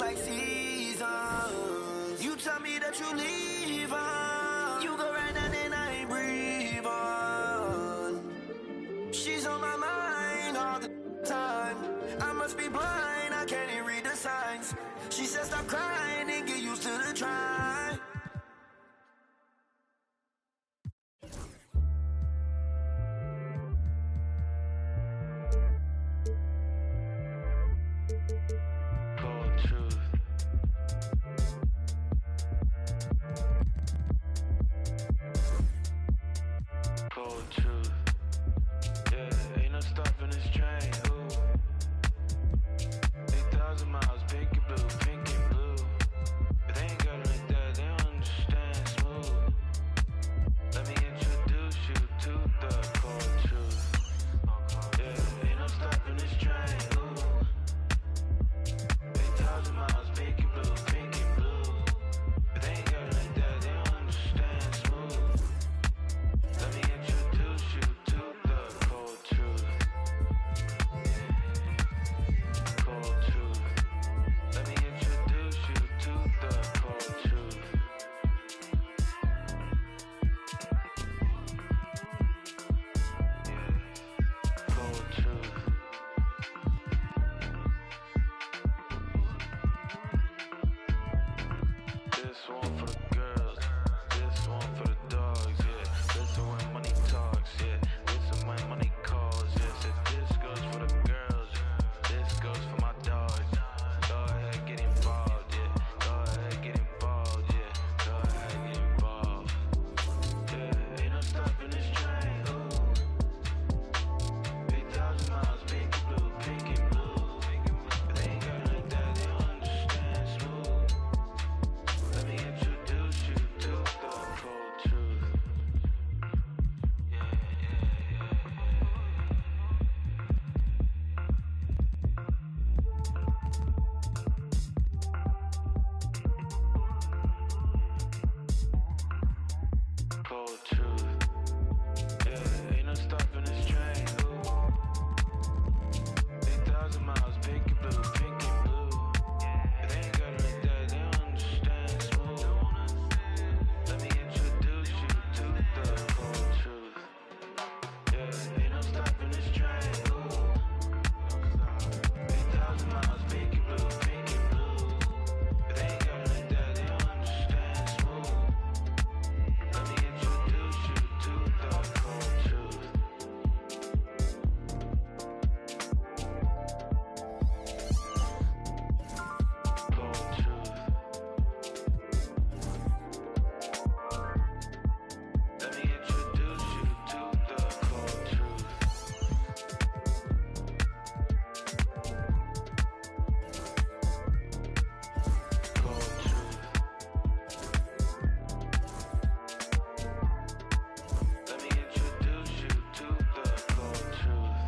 like seasons. You tell me that you leave on. You go right now and I ain't breathe on. She's on my mind all the time. I must be blind, I can't even read the signs. She said stop crying and get used to the try. Cold truth. Cold truth. Yeah, ain't no stopping this train. Ooh. 8,000 miles, pink and blue, pink and blue. But they ain't got it like that, they don't understand smooth. Let me introduce you to the cold truth. Yeah, ain't no stopping this train. Ooh. 8,000 miles, pink and blue, pink and blue. But they ain't got it like that, they don't understand smooth. Let me introduce you to the cold truth. Cold truth. Let me introduce you to the cold truth. Yeah, cold truth. This one for the girls, this one for the dogs, yeah. This is when money talks, yeah. This is when money calls, yeah. Said this goes for the girls, this goes for my dogs. Go ahead, get involved, yeah. Go ahead, get involved, yeah. Go ahead, get involved. Yeah, ain't no stopping this train, ooh. 8,000 miles, pink and blue, pink and blue. But they ain't got it like that, they don't understand smooth. Let me introduce you to the cold truth. Yeah, yeah, yeah, cold truth. Yeah, ain't no stopping this train. Ooh. 8,000 miles, pink and blue, pink and blue. But they ain't got it like that, they don't understand smooth. Let me introduce you to the cold truth. Yeah, ain't no stopping this train. Ooh. 8,000 miles, pink and blue, pink and blue. But they ain't got it like that, they don't understand smooth. Let me introduce you to the cold truth. Cold truth. Let me introduce you to the cold truth. Cold truth. Let me introduce you to the cold truth.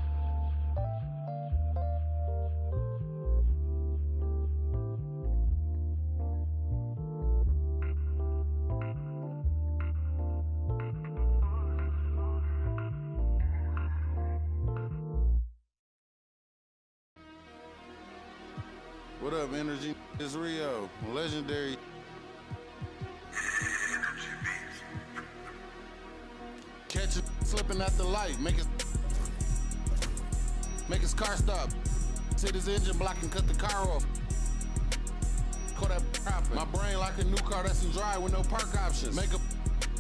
What up, Energy? It's Rio, legendary. Catch it flipping at the light, make his car stop. Hit his engine block and cut the car off. Call that profit. My brain like a new car that's in drive with no park options. Make a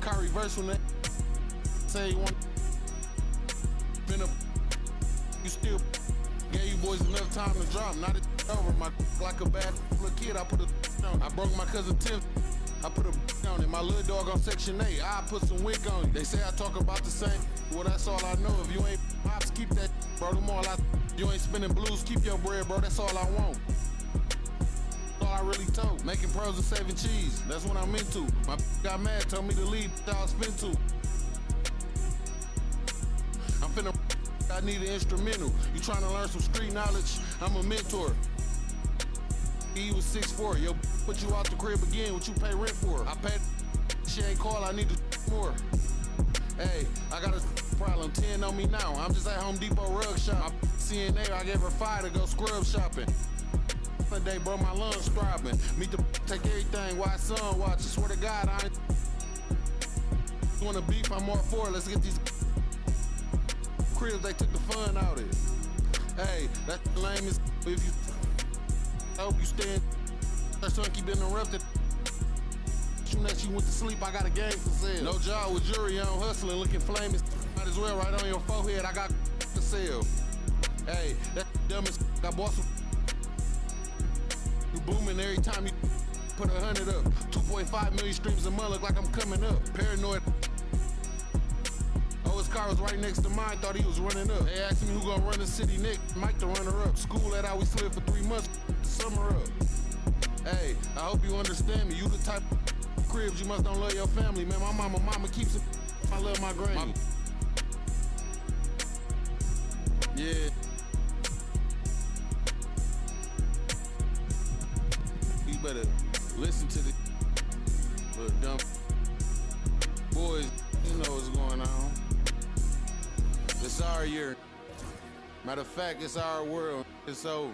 car reverse when they say you want. Been up, you still gave you boys enough time to drop. Not it over. My like a bad little kid, I put a on it. I broke my cousin Tim. I put a on it. My little dog on Section 8. I put some wig on it. They say I talk about the same. Well, that's all I know. If you ain't pops, keep that, bro. Them all I. You ain't spinning blues, keep your bread, bro. That's all I want. All I really told. Making pros and saving cheese. That's what I'm into. My got mad, told me to leave. I'll spin to. I'm finna. I need an instrumental. You trying to learn some street knowledge? I'm a mentor. He was 6'4". Yo, put you out the crib again. What you pay rent for? I paid. She ain't call. I need to more. Hey, I got a problem. 10 on me now. I'm just at Home Depot rug shop. My CNA, I gave her 5 to go scrub shopping. Day, bro, my lungs throbbing. Meet the take everything while son watch. I swear to God, I ain't wanna beef, I'm more for it. Let's get these cribs, they took the fun out of it. Hey, that's the lamest. If you I hope you stay in. That son keep getting interrupted. Soon as she went to sleep, I got a game for sale. No job with jury on hustling, looking flaming. Might as well right on your forehead, I got for sale. Hey, that dumbest. I bought some. You booming every time you put 100 up. 2.5 million streams a month, look like I'm coming up. Paranoid. Oh, his car was right next to mine, thought he was running up. They asked me who gonna run the city next. Mike the runner up. School that how we slid for 3 months. Summer up. Hey, I hope you understand me. You the type of cribs you must don't love your family, man. My mama keeps it. I love my granny. Yeah. You better listen to the little dumb boys. You know what's going on. It's our year. Matter of fact, it's our world. It's over.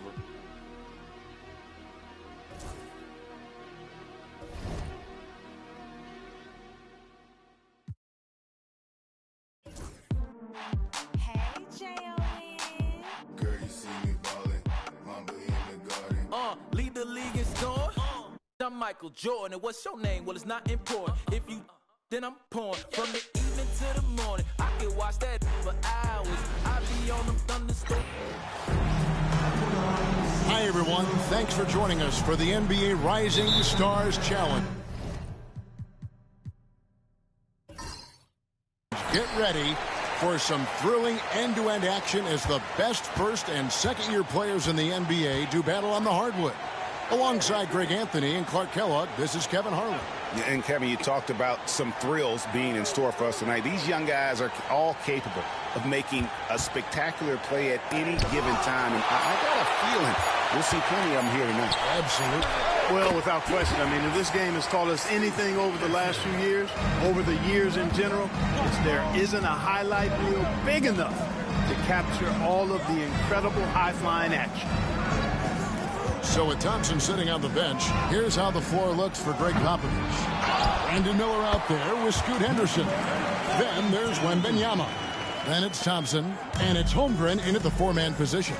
Lead the league in scoring. I'm Michael Jordan, and what's your name? Well, it's not important. If you then I'm pouring from the evening to the morning. I can watch that for hours. I be on them thunderstorms. Hi, everyone. Thanks for joining us for the NBA Rising Stars Challenge. Get ready for some thrilling end-to-end action as the best first and second-year players in the NBA do battle on the hardwood. Alongside Greg Anthony and Clark Kellogg, this is Kevin Harlan. And Kevin, you talked about some thrills being in store for us tonight. These young guys are all capable of making a spectacular play at any given time. And I got a feeling we'll see plenty of them here tonight. Absolutely. Well, without question. I mean, if this game has taught us anything over the last few years, over the years in general, it's there isn't a highlight reel big enough to capture all of the incredible high-flying action. So with Thompson sitting on the bench, here's how the floor looks for Greg Popovich. Brandon Miller out there with Scoot Henderson. Then there's Wembanyama. Then it's Thompson, and it's Holmgren in at the four-man position.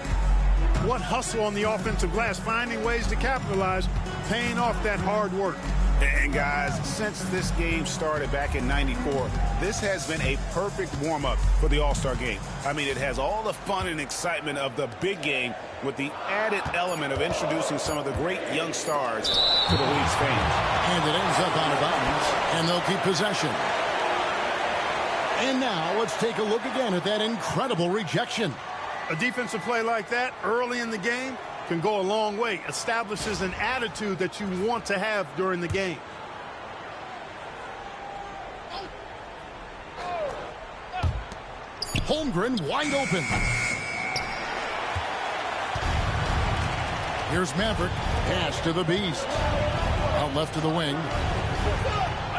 What hustle on the offensive glass, finding ways to capitalize, paying off that hard work. And guys, since this game started back in '94, this has been a perfect warm-up for the All-Star game. I mean, it has all the fun and excitement of the big game with the added element of introducing some of the great young stars to the league's fame. And it ends up out of bounds, and they'll keep possession. And now let's take a look again at that incredible rejection. A defensive play like that early in the game can go a long way. Establishes an attitude that you want to have during the game. Holmgren wide open. Here's Maverick. Pass to the Beast. Out left to the wing.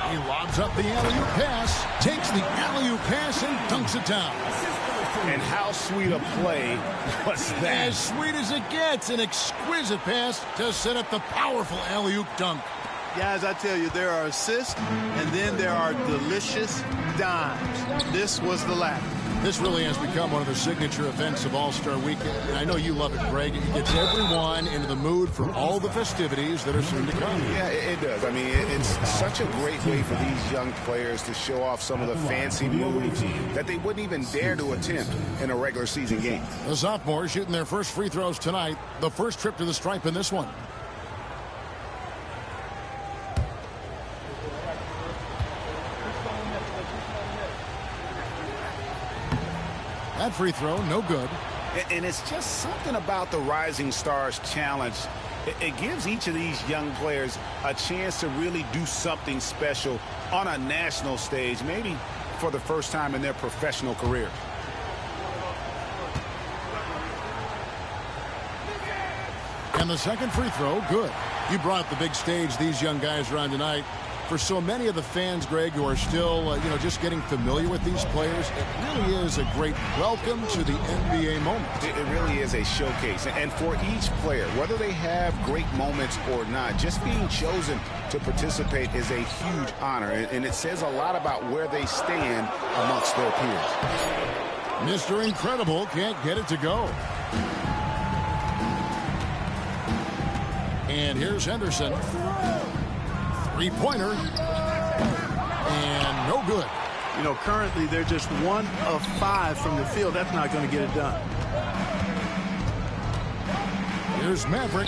He lobs up the alley-oop pass. Takes the alley-oop pass and dunks it down. And how sweet a play was that? As sweet as it gets. An exquisite pass to set up the powerful alley-oop dunk. Guys, I tell you, there are assists, and then there are delicious dimes. This was the latter. This really has become one of the signature events of All-Star Weekend. And I know you love it, Greg. It gets everyone into the mood for all the festivities that are soon to come. Yeah, it does. I mean, it's such a great way for these young players to show off some of the fancy moves that they wouldn't even dare to attempt in a regular season game. The sophomores shooting their first free throws tonight. The first trip to the stripe in this one. That free throw, no good. And it's just something about the Rising Stars Challenge. It gives each of these young players a chance to really do something special on a national stage, maybe for the first time in their professional career. And the second free throw, good. You brought the big stage these young guys are on tonight. For so many of the fans, Greg, who are still, just getting familiar with these players, it really is a great welcome to the NBA moment. It really is a showcase. And for each player, whether they have great moments or not, just being chosen to participate is a huge honor. And it says a lot about where they stand amongst their peers. Mr. Incredible can't get it to go. And here's Henderson. Three-pointer. And no good. Currently they're just 1 of 5 from the field. That's not going to get it done. Here's Maverick.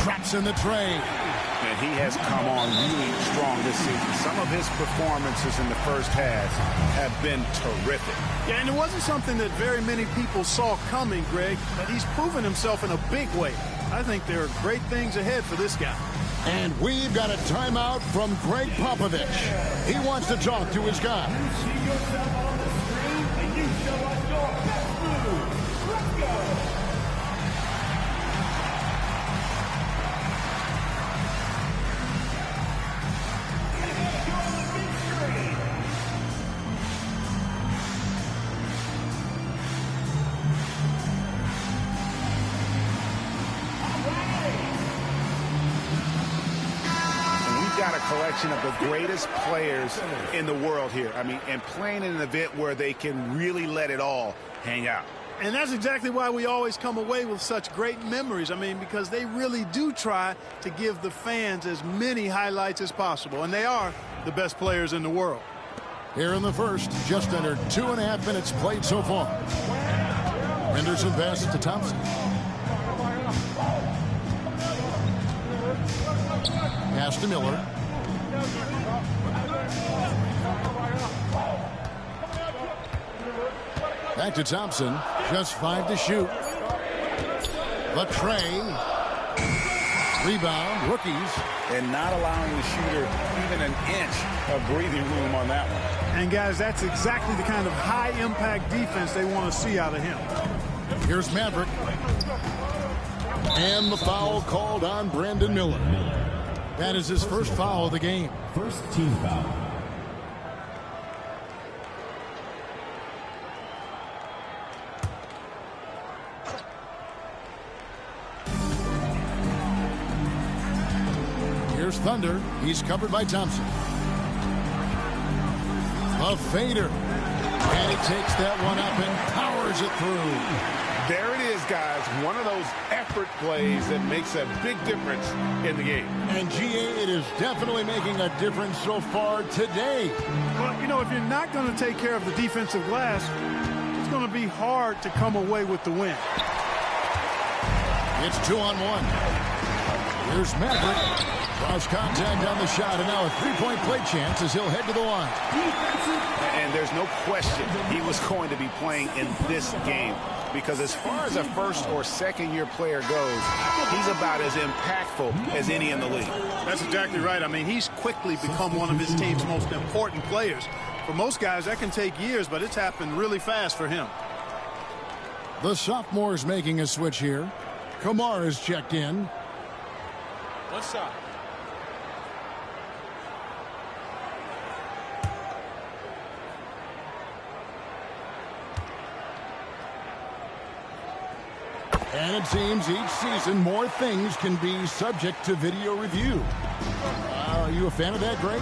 Traps in the tray. And he has come on really strong this season. Some of his performances in the first half have been terrific. Yeah, and it wasn't something that very many people saw coming, Greg, but he's proven himself in a big way. I think there are great things ahead for this guy. And we've got a timeout from Greg Popovich. He wants to talk to his guys. Collection of the greatest players in the world here. And playing in an event where they can really let it all hang out. And that's exactly why we always come away with such great memories. Because they really do try to give the fans as many highlights as possible. And they are the best players in the world. Here in the first, just under 2.5 minutes played so far. Henderson passes to Thompson. Pass to Miller. Back to Thompson. Just 5 to shoot. The tray. Rebound. Rookies. And not allowing the shooter even an inch of breathing room on that one. And, guys, that's exactly the kind of high-impact defense they want to see out of him. Here's Maverick. And the foul called on Brandon Miller. That is his first foul of the game. First team foul. Here's Thunder. He's covered by Thompson. A fader. And he takes that one up and powers it through. There it is, guys. One of those effort plays that makes a big difference in the game. And, GA, it is definitely making a difference so far today. Well, if you're not going to take care of the defensive glass, it's going to be hard to come away with the win. It's 2-on-1. Here's Maverick. Cross contact on the shot, and now a three-point play chance as he'll head to the line. And there's no question he was going to be playing in this game, because as far as a first or second year player goes, he's about as impactful as any in the league. That's exactly right. He's quickly become one of his team's most important players. For most guys, that can take years, but it's happened really fast for him. The sophomore is making a switch here. Kamar is checked in. What's up? And it seems each season more things can be subject to video review. Are you a fan of that, Greg?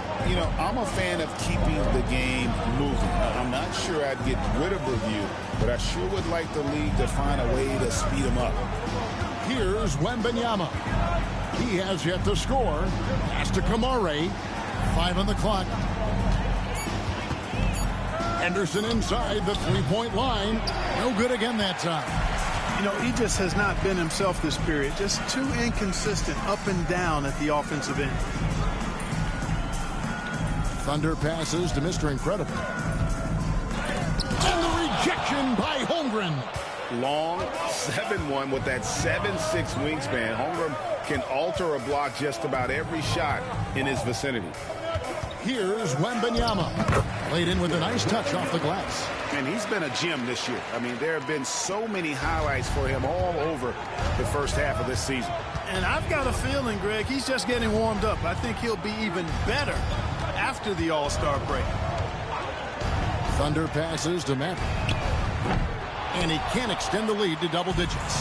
I'm a fan of keeping the game moving. I'm not sure I'd get rid of review, but I sure would like the league to find a way to speed them up. Here's Wembanyama. He has yet to score. Pass to Kamare. 5 on the clock. Henderson inside the three-point line. No good again that time. He just has not been himself this period. Just too inconsistent up and down at the offensive end. Thunder passes to Mr. Incredible. And the rejection by Holmgren. Long 7-1 with that 7'6" wingspan. Holmgren can alter a block just about every shot in his vicinity. Here's Wembanyama. Laid in with a nice touch off the glass. And he's been a gem this year. There have been so many highlights for him all over the first half of this season. And I've got a feeling, Greg, he's just getting warmed up. I think he'll be even better after the All-Star break. Thunder passes to Maverick. And he can't extend the lead to double digits.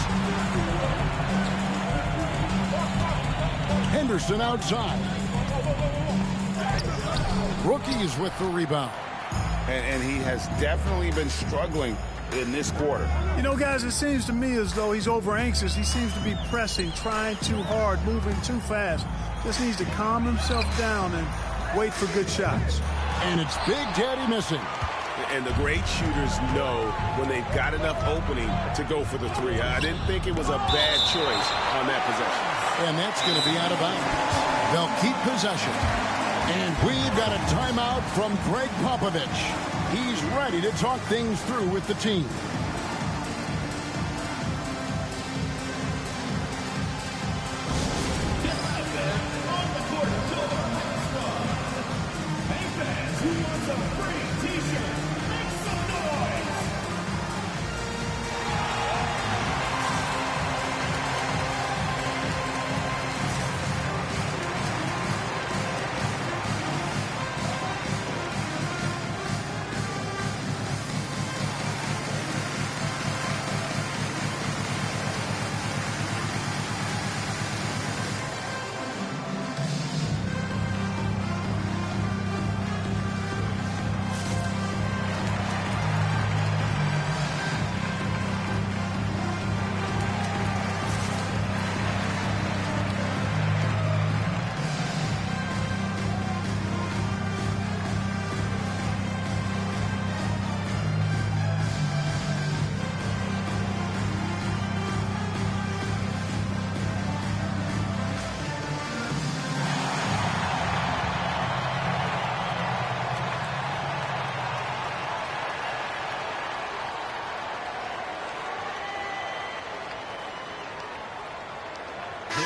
Henderson outside. Rookies with the rebound. And he has definitely been struggling in this quarter. You know, guys, it seems to me as though he's over anxious. He seems to be pressing, trying too hard, moving too fast. Just needs to calm himself down and wait for good shots. And it's Big Daddy missing. And the great shooters know when they've got enough opening to go for the three. I didn't think it was a bad choice on that possession. And that's going to be out of bounds. They'll keep possession. And we've got a timeout from Greg Popovich. He's ready to talk things through with the team.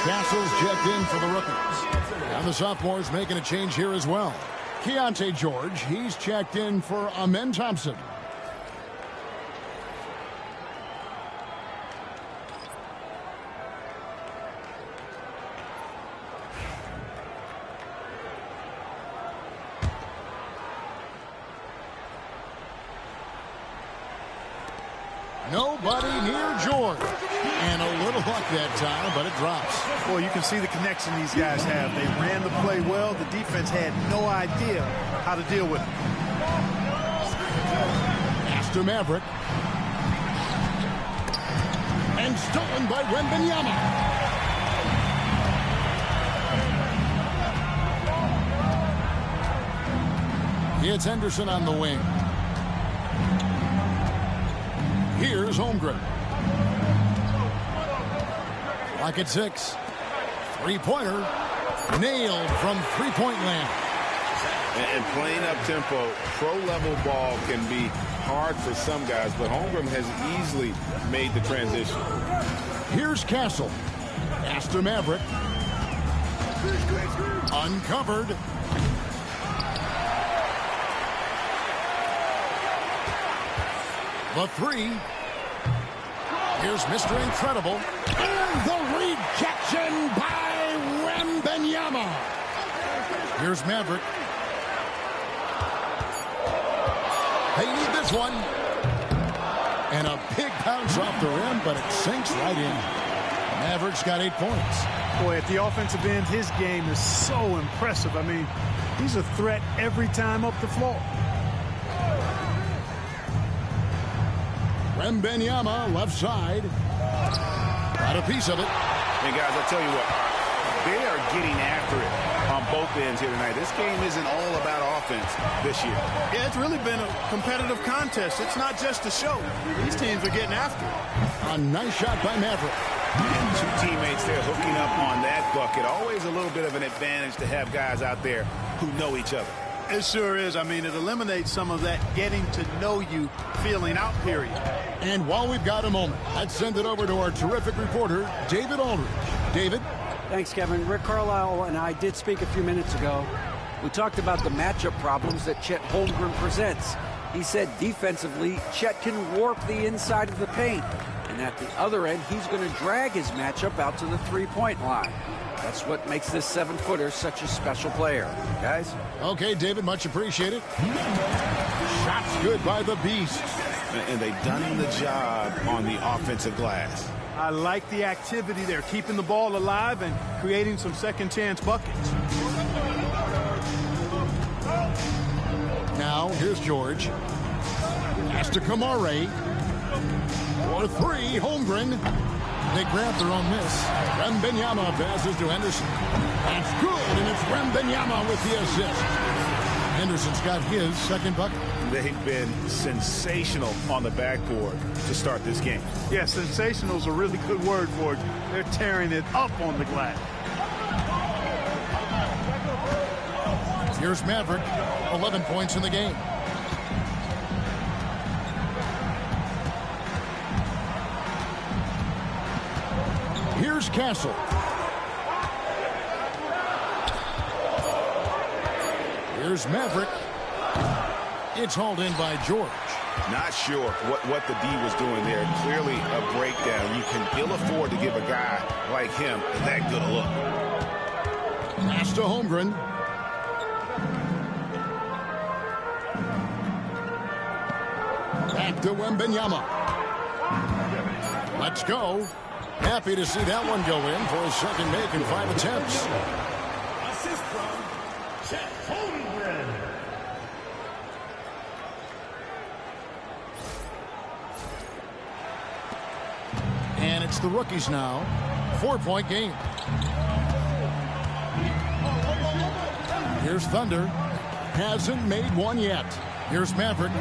Castle's checked in for the rookies. Now the sophomores making a change here as well. Keontae George, he's checked in for Amen Thompson. Nobody near George. And a little luck that time, but it drops. Well, you can see the connection these guys have. They ran the play well. The defense had no idea how to deal with it. Pass to Maverick. And stolen by Wembanyama. It's Henderson on the wing. Here's Holmgren. Lock at 6. Three-pointer. Nailed from three-point land. And playing up-tempo, pro-level ball can be hard for some guys, but Holmgren has easily made the transition. Here's Castle. Pass to Maverick. Uncovered. The three. Here's Mr. Incredible. And the rejection by Wembanyama. Here's Maverick. They need this one. And a big bounce off the rim, but it sinks right in. Maverick's got 8 points. Boy, at the offensive end, his game is so impressive. I mean, he's a threat every time up the floor. Wembanyama, left side. Got a piece of it. And guys, I'll tell you what, they are getting after it on both ends here tonight. This game isn't all about offense this year. Yeah, it's really been a competitive contest. It's not just a show. These teams are getting after it. A nice shot by Maverick. And two teammates there hooking up on that bucket. Always a little bit of an advantage to have guys out there who know each other. It sure is. I mean, it eliminates some of that getting to know you feeling out period. And while we've got a moment, let's send it over to our terrific reporter, David Aldridge. David? Thanks, Kevin. Rick Carlisle and I did speak a few minutes ago. We talked about the matchup problems that Chet Holmgren presents. He said defensively, Chet can warp the inside of the paint. And And at the other end, he's going to drag his matchup out to the three-point line. That's what makes this 7-footer such a special player. Guys? Okay, David, much appreciated. Shots good by the Beast. And they've done the job on the offensive glass. I like the activity there, keeping the ball alive and creating some second-chance buckets. Now, here's George. Has to Kamare. For three, Holmgren. They grab their own miss. Wembanyama passes to Henderson. That's good, and it's Wembanyama with the assist. Henderson's got his second bucket. They've been sensational on the backboard to start this game. Yeah, sensational is a really good word for it. They're tearing it up on the glass. Here's Maverick, 11 points in the game. Here's Castle. Here's Maverick. It's hauled in by George. Not sure what the D was doing there. Clearly a breakdown. You can ill afford to give a guy like him that good a look. Pass to Holmgren. Back to Wembanyama. Let's go. Happy to see that one go in for his second make in 5 attempts. Assist from Chet Holmgren. And it's the rookies now. 4-point game. Here's Thunder. Hasn't made one yet. Here's Maverick.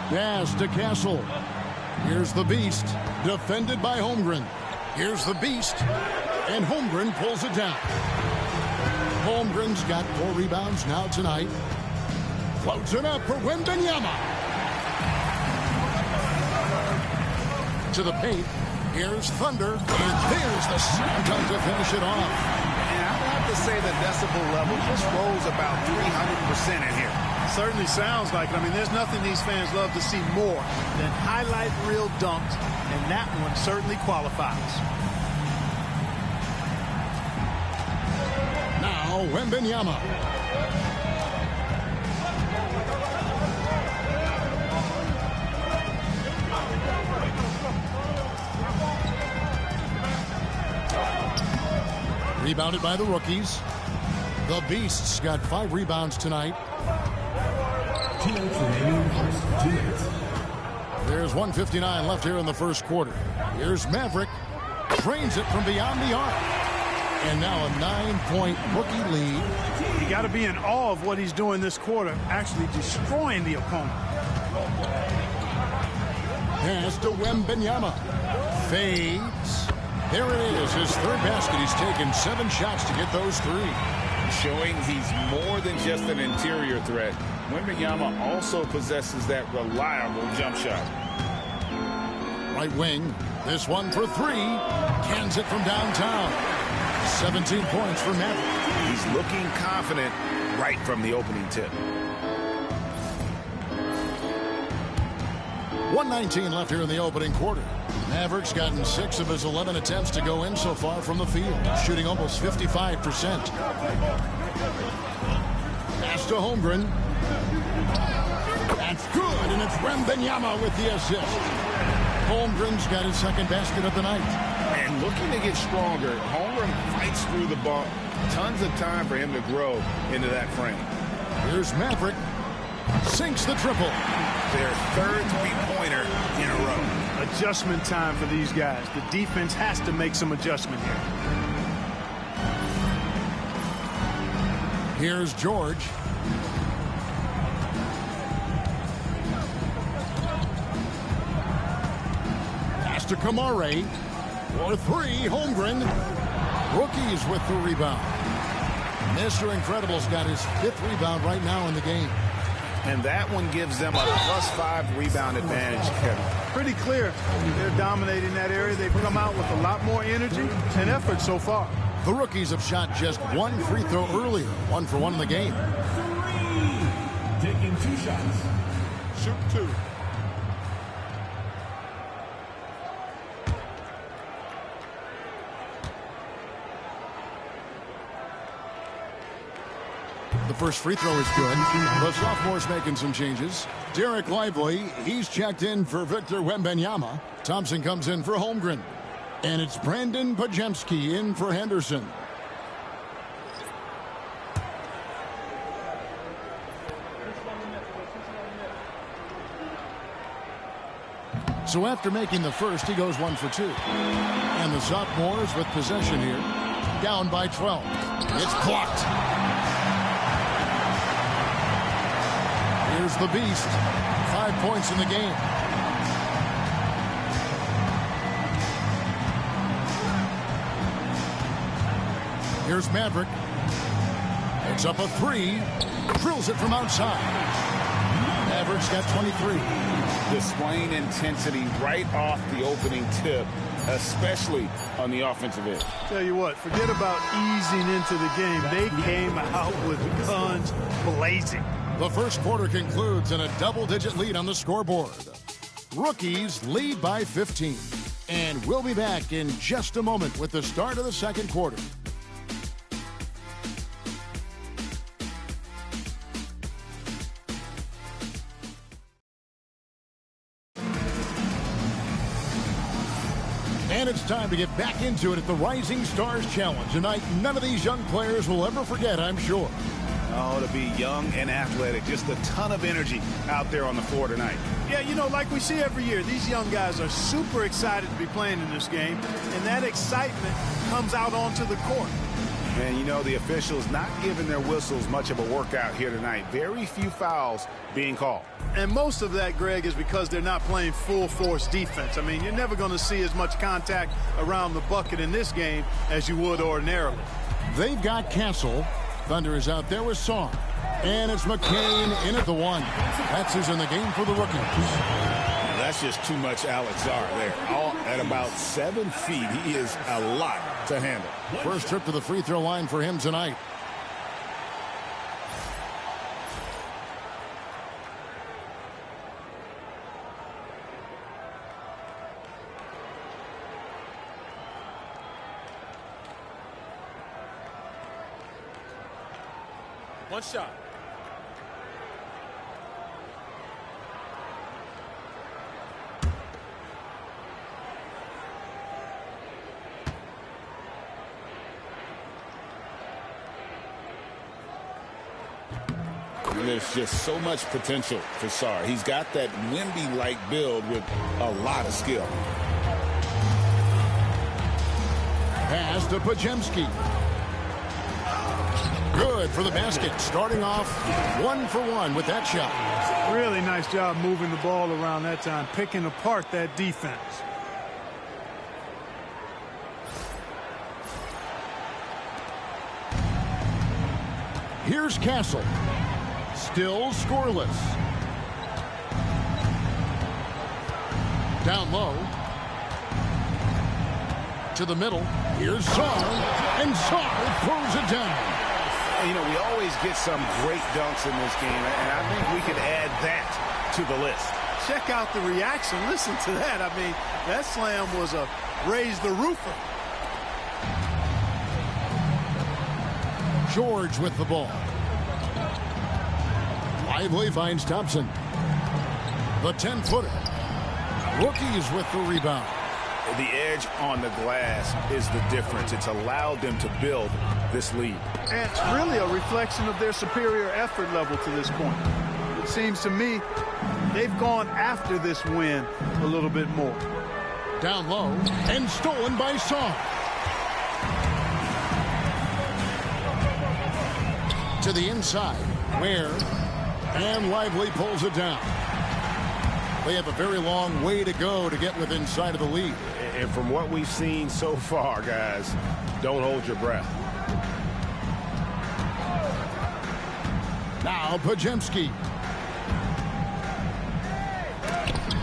Pass to Castle. Here's the Beast. Defended by Holmgren. Here's the Beast. And Holmgren pulls it down. Holmgren's got 4 rebounds now tonight. Floats it up for Wembanyama. To the paint. Here's Thunder. And there's the slam dunk to finish it off. And I would have to say the decibel level just rose about 300% in here. Certainly sounds like it. I mean, there's nothing these fans love to see more than highlight reel dunks, and that one certainly qualifies. Now, Wembanyama. Rebounded by the rookies. The Beasts got 5 rebounds tonight. 2 minutes remaining. 2 minutes. There's 1:59 left here in the first quarter. Here's Maverick. Drains it from beyond the arc. And now a 9-point rookie lead. You got to be in awe of what he's doing this quarter, actually destroying the opponent. Pass to Wembanyama. Fades. There it is, his third basket. He's taken 7 shots to get those 3. Showing he's more than just an interior threat. Wembanyama also possesses that reliable jump shot. Right wing. This one for 3. Cans it from downtown. 17 points for Maverick. He's looking confident right from the opening tip. 1:19 left here in the opening quarter. Maverick's gotten 6 of his 11 attempts to go in so far from the field, shooting almost 55%. Pass to Holmgren. That's good, and it's Wembanyama with the assist. Holmgren's got his second basket of the night. And looking to get stronger, Holmgren fights through the ball. Tons of time for him to grow into that frame. Here's Maverick. Sinks the triple. Their third three-pointer in a row. Adjustment time for these guys. The defense has to make some adjustment here. Here's George. Pass to Kamare. For 3, Holmgren. Rookies with the rebound. Mr. Incredible's got his 5th rebound right now in the game. And that one gives them a +5 rebound advantage, Kevin. Pretty clear. They're dominating that area. They've come out with a lot more energy and effort so far. The rookies have shot just 1 free throw earlier. 1 for 1 in the game. 3. Taking 2 shots. Shoot 2. The first free throw is good. The sophomore's making some changes. Derek Lively, he's checked in for Victor Wembanyama. Thompson comes in for Holmgren. And it's Brandon Pajemski in for Henderson. So after making the first, he goes 1 for 2. And the sophomores with possession here. Down by 12. It's blocked. Here's the beast. 5 points in the game. Here's Maverick. It's up a 3. Drills it from outside. Maverick's got 23. Displaying intensity right off the opening tip, especially on the offensive end. Tell you what, forget about easing into the game. They came out with guns blazing. The first quarter concludes in a double-digit lead on the scoreboard. Rookies lead by 15. And we'll be back in just a moment with the start of the second quarter. And it's time to get back into it at the Rising Stars Challenge. A night none of these young players will ever forget, I'm sure. Oh, to be young and athletic. Just a ton of energy out there on the floor tonight. Yeah, you know, like we see every year, these young guys are super excited to be playing in this game, and that excitement comes out onto the court. And, you know, the officials not giving their whistles much of a workout here tonight. Very few fouls being called. And most of that, Greg, is because they're not playing full-force defense. I mean, you're never going to see as much contact around the bucket in this game as you would ordinarily. They've got Castle. Thunder is out there with Song. And it's McCain in at the 1. That's who's in the game for the rookies. That's just too much Alex Zar there. All at about 7 feet. He is a lot to handle. First trip to the free throw line for him tonight. One shot. There's just so much potential for Sarr. He's got that Wemby-like build with a lot of skill. Pass to Pajemski. Good for the basket. Starting off 1 for 1 with that shot. Really nice job moving the ball around that time, picking apart that defense. Here's Castle. Still scoreless. Down low. To the middle. Here's Sarr. And Sarr throws it down. You know, we always get some great dunks in this game, and I think we could add that to the list. Check out the reaction. Listen to that. I mean, that slam was a raise the roofer. George with the ball. Lively finds Thompson. The 10-footer. Rookies with the rebound. The edge on the glass is the difference. It's allowed them to build this lead. And it's really a reflection of their superior effort level to this point. It seems to me they've gone after this win a little bit more. Down low and stolen by Song. To the inside, Ware, and Lively pulls it down. They have a very long way to go to get within sight of the lead. And from what we've seen so far, guys, don't hold your breath. Now Pajemski.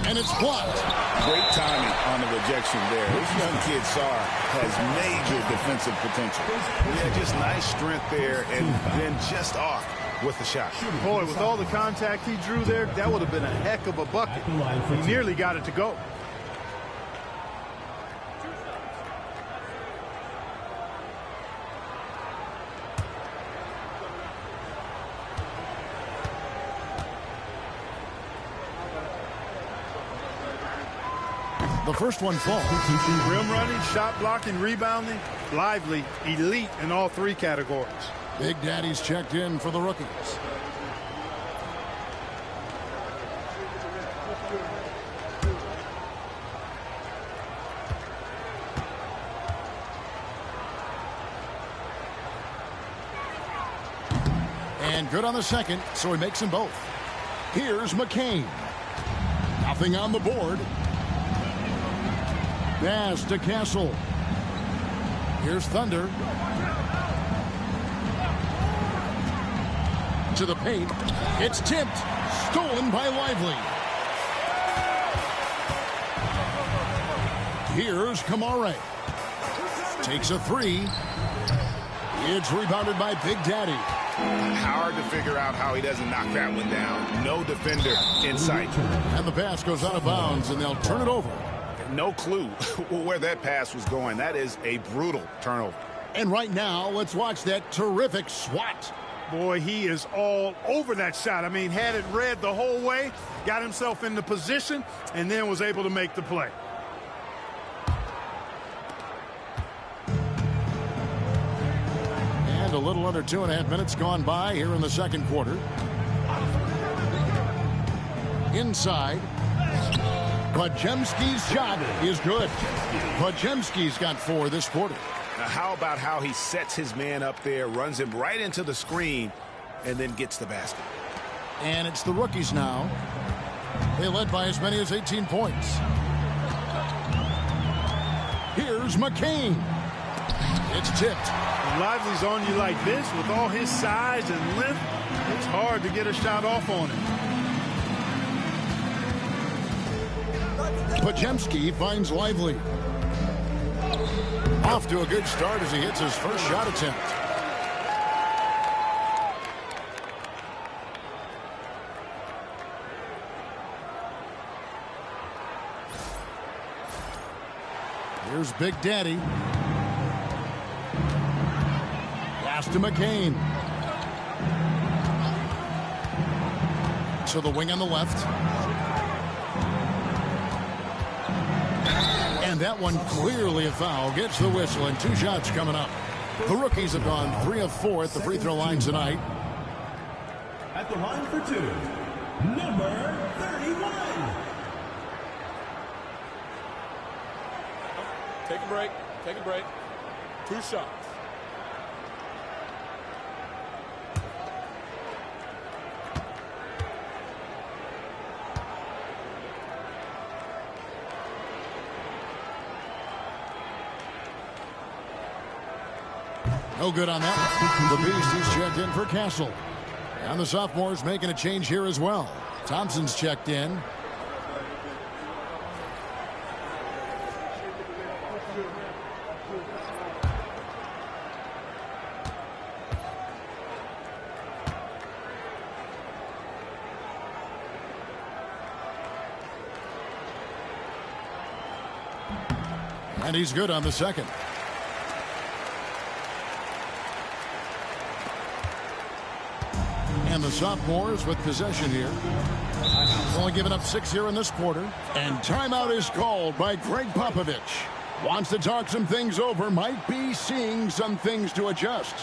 And it's blocked. Great timing on the rejection there. This young kid, Sarr, has major defensive potential. Yeah, just nice strength there, and then just off with the shot. Boy, with all the contact he drew there, that would have been a heck of a bucket. He nearly got it to go. The first one falls. Rim running, shot blocking, rebounding, lively, elite in all three categories. Big Daddy's checked in for the rookies. And good on the second, so he makes them both. Here's McCain. Nothing on the board. Pass to Castle. Here's Thunder. To the paint. It's tipped. Stolen by Lively. Here's Kamare. Takes a three. It's rebounded by Big Daddy. Hard to figure out how he doesn't knock that one down. No defender in sight. And the pass goes out of bounds, and they'll turn it over. No clue where that pass was going. That is a brutal turnover. And right now, let's watch that terrific swat. Boy, he is all over that shot. I mean, had it read the whole way, got himself in the position, and then was able to make the play. And a little under 2.5 minutes gone by here in the second quarter. Inside. Podziemski's shot is good. Podziemski's got 4 this quarter. Now, how about how he sets his man up there, runs him right into the screen, and then gets the basket. And it's the rookies now. They led by as many as 18 points. Here's McCain. It's tipped. When Lively's on you like this, with all his size and length, it's hard to get a shot off on him. Podziemski finds Lively. Off to a good start as he hits his first shot attempt. Here's Big Daddy. Pass to McCain. To the wing on the left. And that one clearly a foul. Gets the whistle, and 2 shots coming up. The rookies have gone 3 of 4 at the free throw line tonight. At the line for 2, number 31. Take a break. Take a break. 2 shots. No good on that. The Beast is checked in for Castle. And the sophomore's making a change here as well. Thompson's checked in. And he's good on the second. And the sophomores with possession here. Only giving up 6 here in this quarter. And timeout is called by Greg Popovich. Wants to talk some things over. Might be seeing some things to adjust.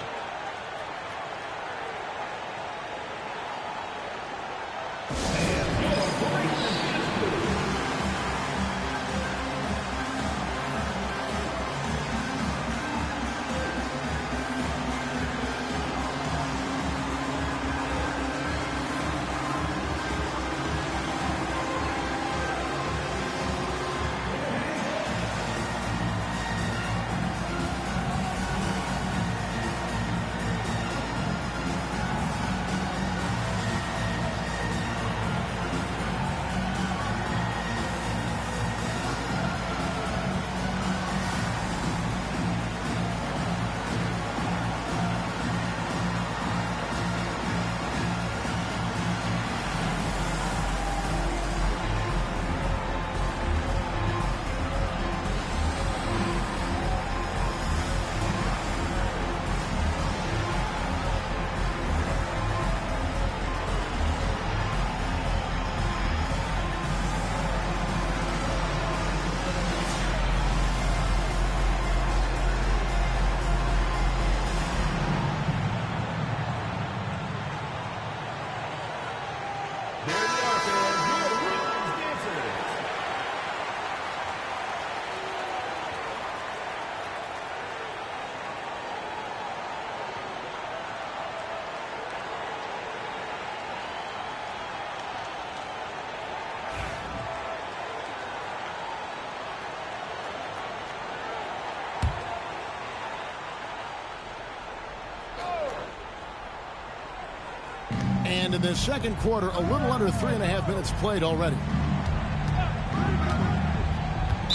And in the second quarter, a little under 3.5 minutes played already.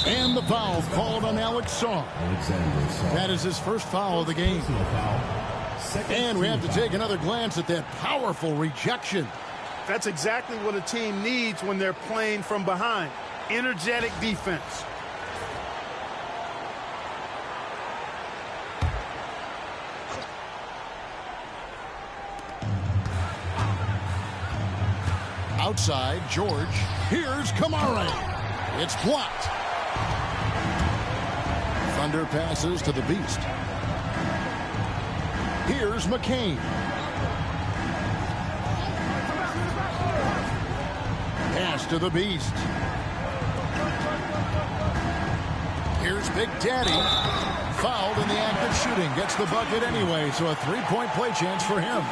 And the foul called on Alex Song. That is his first foul of the game. And we have to take another glance at that powerful rejection. That's exactly what a team needs when they're playing from behind. Energetic defense. Outside, George. Here's Kamara. It's blocked. Thunder passes to the Beast. Here's McCain. Pass to the Beast. Here's Big Daddy. Fouled in the act of shooting. Gets the bucket anyway, so a three-point play chance for him.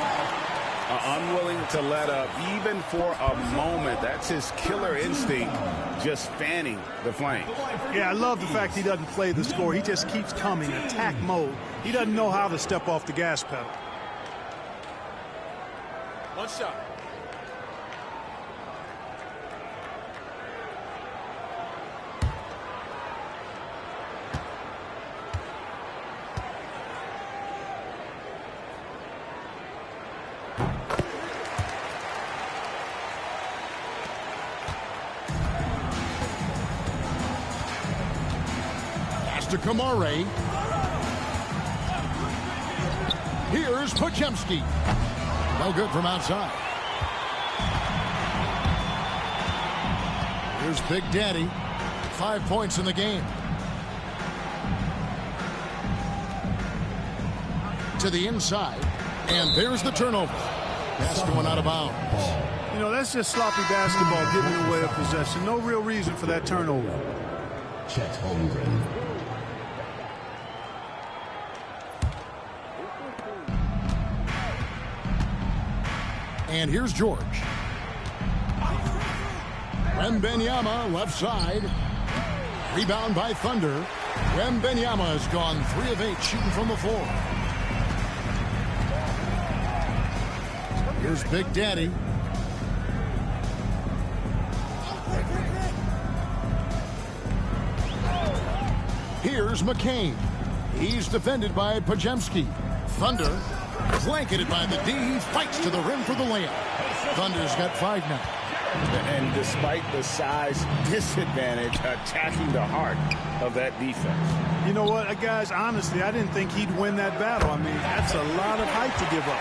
Unwilling to let up even for a moment. That's his killer instinct, just fanning the flame. Yeah, I love the fact he doesn't play the score. He just keeps coming, attack mode. He doesn't know how to step off the gas pedal. One shot. To Kamara. Here's Podziemski. No good from outside. Here's Big Daddy. 5 points in the game. To the inside. And there's the turnover. Pass going out of bounds. You know, that's just sloppy basketball getting in the way of possession. No real reason for that turnover. Chet Holmgren. And here's George. Wembanyama left side. Rebound by Thunder. Wembanyama has gone 3 of 8 shooting from the floor. Here's Big Daddy. Here's McCain. He's defended by Podziemski. Thunder blanketed by the D. He fights to the rim for the layup. Thunder's got 5 now. And despite the size disadvantage, attacking the heart of that defense. You know what, guys, honestly, I didn't think he'd win that battle. I mean, that's a lot of height to give up.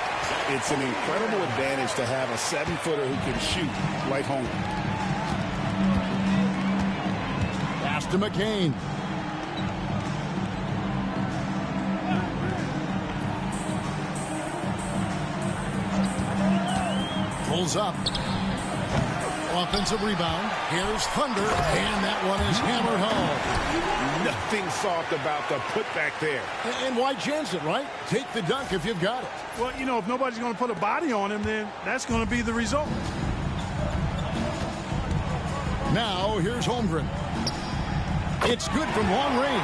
It's an incredible advantage to have a 7-footer who can shoot like Holmgren. Pass to McCain. Pulls up. Offensive rebound. Here's Thunder. And that one is hammered home. Nothing soft about the putback there. And why chance it, right? Take the dunk if you've got it. Well, you know, if nobody's going to put a body on him, then that's going to be the result. Now, here's Holmgren. It's good from long range.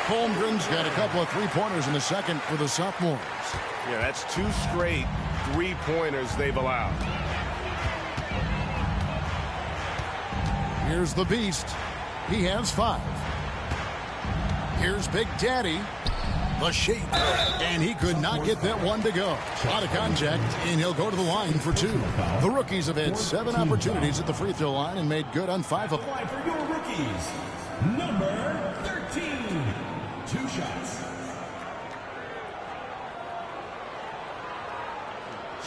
Holmgren's got a couple of three-pointers in the second for the sophomores. Yeah, that's 2 straight three-pointers they've allowed. Here's the Beast. He has 5. Here's Big Daddy. The shape. And he could not get that one to go. Out of contact, and he'll go to the line for 2. The rookies have had 7 opportunities at the free throw line and made good on 5 of them. For your rookies, number 13. 2 shots.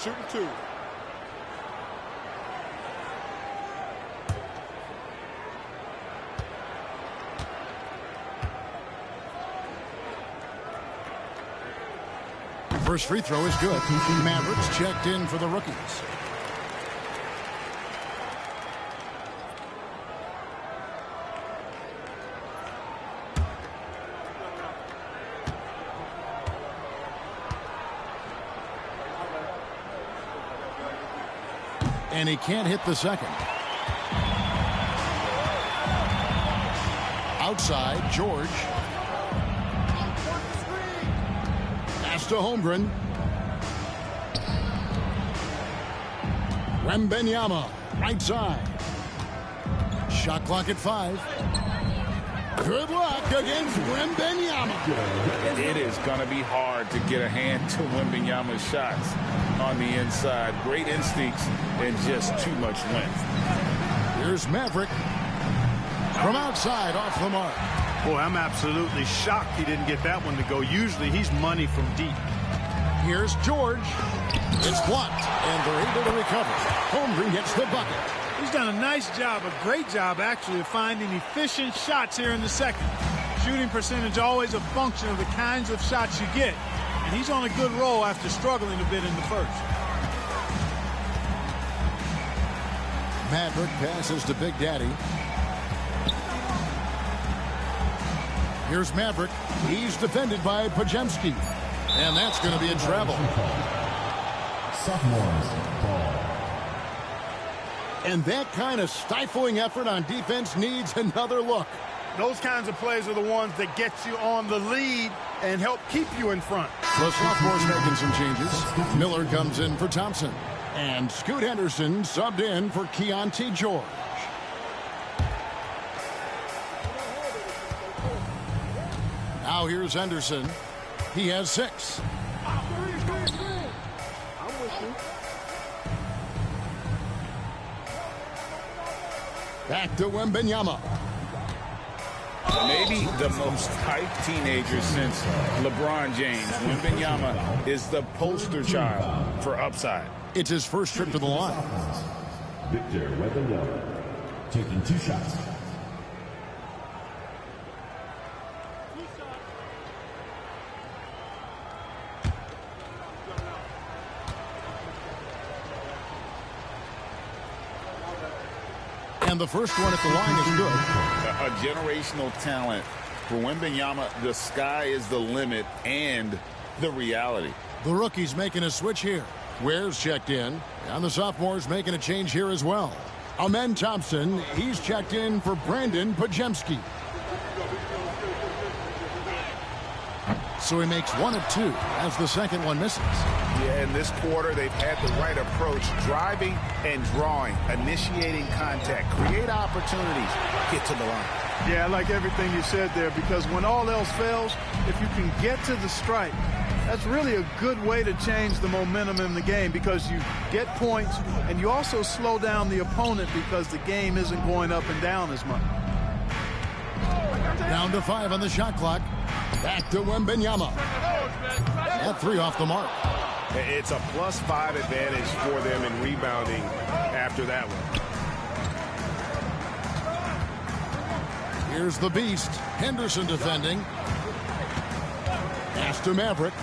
Shooting 2. First free throw is good. Mavericks checked in for the rookies. And he can't hit the second. Outside, George. Pass to Holmgren. Wembanyama, right side. Shot clock at 5. Good luck against Wembanyama. It is going to be hard to get a hand to Wembanyama's shots on the inside. Great instincts and just too much length. Here's Maverick from outside off the mark. Boy, I'm absolutely shocked he didn't get that one to go. Usually he's money from deep. Here's George. It's blocked, and they're able to recover. Holmgren gets the bucket. He's done a nice job, a great job actually, of finding efficient shots here in the second. Shooting percentage always a function of the kinds of shots you get. And he's on a good roll after struggling a bit in the first. Maverick passes to Big Daddy. Here's Maverick. He's defended by Pajemski. And that's going to be a travel. Sophomores ball. And that kind of stifling effort on defense needs another look. Those kinds of plays are the ones that get you on the lead and help keep you in front. The sophomores making some changes. Miller comes in for Thompson. And Scoot Henderson subbed in for Keontae George. Now here's Henderson. He has 6. Back to Wembanyama. Maybe the most hyped teenager since LeBron James. Wembanyama is the poster child for upside. It's his first trip to the line. Victor Wembanyama taking 2 shots. And the first one at the line is good. A generational talent. For Wembanyama, the sky is the limit and the reality. The rookie's making a switch here. Ware's checked in. And the sophomore's making a change here as well. Amen Thompson, he's checked in for Brandon Pajemski. So he makes 1 of 2 as the second one misses. Yeah, in this quarter, they've had the right approach. Driving and drawing, initiating contact, create opportunities, get to the line. Yeah, I like everything you said there, because when all else fails, if you can get to the stripe, that's really a good way to change the momentum in the game, because you get points and you also slow down the opponent because the game isn't going up and down as much. Down to 5 on the shot clock. Back to Wembanyama. At 3 off the mark. It's a +5 advantage for them in rebounding after that one. Here's the beast. Henderson defending. Pass to Maverick.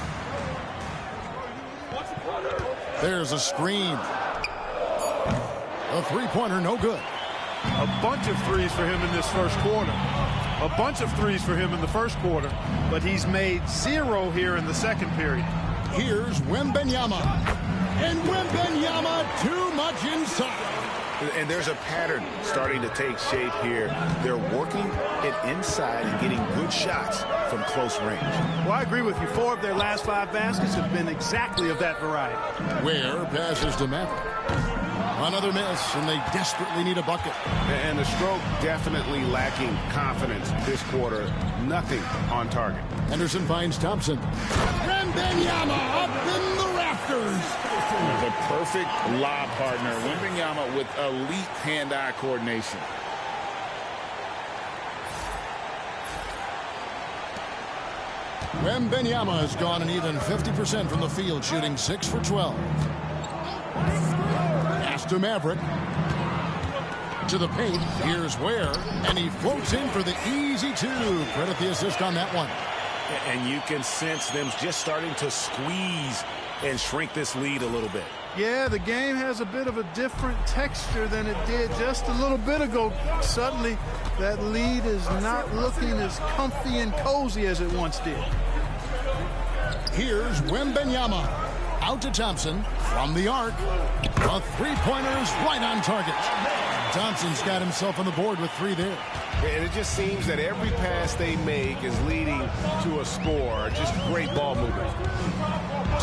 There's a screen. A three-pointer, no good. A bunch of threes for him in this first quarter. A bunch of threes for him in the first quarter, but he's made 0 here in the second period. Here's Wembanyama. And Wembanyama too much inside. And there's a pattern starting to take shape here. They're working it inside and getting good shots from close range. Well, I agree with you. 4 of their last 5 baskets have been exactly of that variety. Ware passes to Maverick. Another miss, and they desperately need a bucket. And the stroke definitely lacking confidence this quarter. Nothing on target. Henderson finds Thompson. Wembanyama up in the rafters. The perfect lob partner. Wembanyama with elite hand-eye coordination. Wembanyama has gone an even 50% from the field, shooting 6 for 12. Pass to Maverick. To the paint. Here's Ware, and he floats in for the easy 2. Credit the assist on that one. And you can sense them just starting to squeeze and shrink this lead a little bit. Yeah, the game has a bit of a different texture than it did just a little bit ago. Suddenly, that lead is not looking as comfy and cozy as it once did. Here's Wembanyama. Out to Thompson from the arc. The three-pointers right on target. Thompson's got himself on the board with 3 there. And it just seems that every pass they make is leading to a score. Just great ball movement.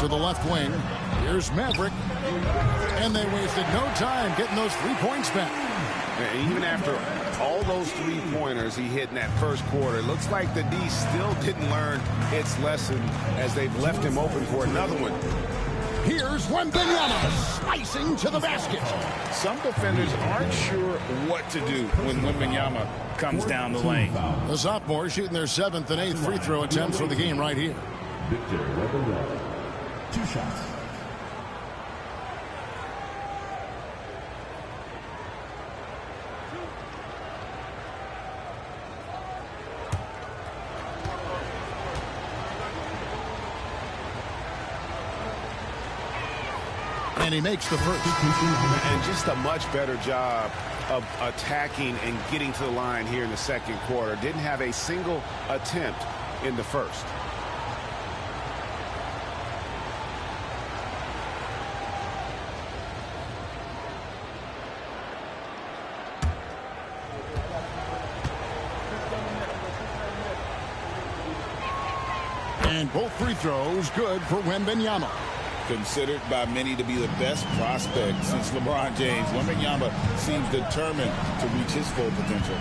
to the left wing. Here's Maverick. And they wasted no time getting those 3 points back. And even after all those 3-pointers he hit in that first quarter, it looks like the D still didn't learn its lesson as they've left him open for another one. Here's Wembanyama slicing to the basket. Some defenders aren't sure what to do when Wembanyama comes down the lane. The sophomores shooting their 7th and 8th free throw attempts for the game right here. Victor Wembanyama, 2 shots. And he makes the first. And just a much better job of attacking and getting to the line here in the second quarter. Didn't have a single attempt in the first. And both free throws good for Wembanyama. Considered by many to be the best prospect since LeBron James, Wembanyama seems determined to reach his full potential.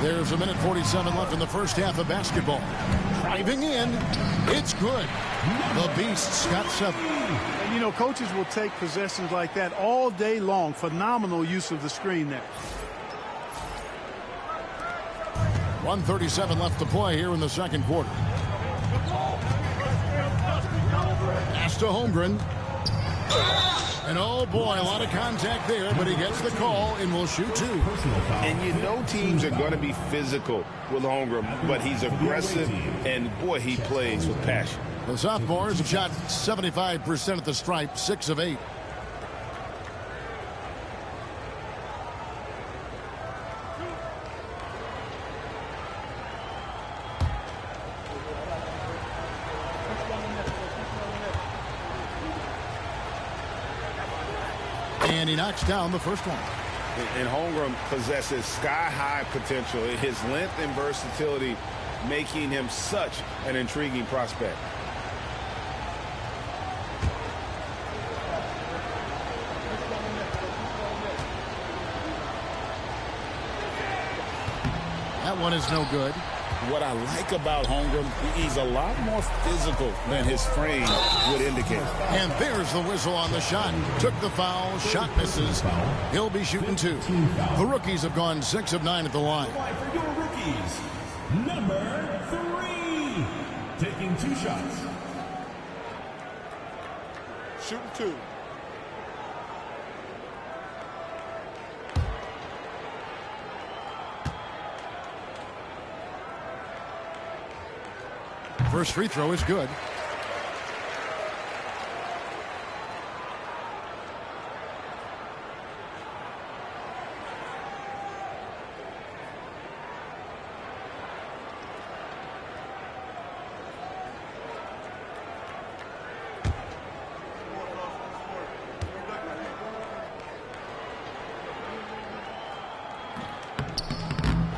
There's a minute 47 left in the first half of basketball. Driving in, it's good. The Beast's got 7. And, you know, coaches will take possessions like that all day long. Phenomenal use of the screen there. 1:37 left to play here in the second quarter. Pass to Holmgren. And oh boy, a lot of contact there, but he gets the call and will shoot 2. And you know teams are going to be physical with Holmgren, but he's aggressive, and boy, he plays with passion. The sophomores have shot 75% at the stripe, 6 of 8. And he knocks down the first one. And Holmgren possesses sky-high potential. His length and versatility making him such an intriguing prospect. That one is no good. What I like about Holmgren, he's a lot more physical than his frame would indicate. And there's the whistle on the shot. Took the foul. Shot misses. He'll be shooting 2. The rookies have gone 6 of 9 at the line. For your rookies, number 3, taking 2 shots. Shooting 2. First free throw is good.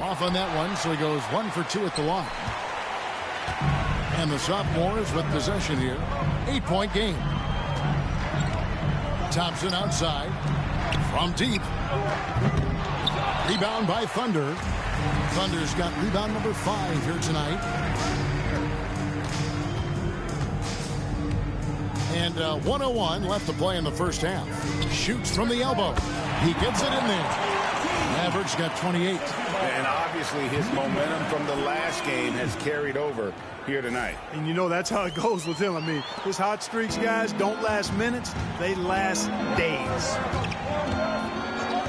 Off on that one, so he goes 1 for 2 at the line. And the sophomores with possession here. 8-point game. Thompson outside. From deep. Rebound by Thunder. Thunder's got rebound number 5 here tonight. And 1:01 left to play in the first half. Shoots from the elbow. He gets it in there. Mavericks got 28. And obviously his momentum from the last game has carried over here tonight. And you know that's how it goes with him. I mean, his hot streaks, guys, don't last minutes. They last days.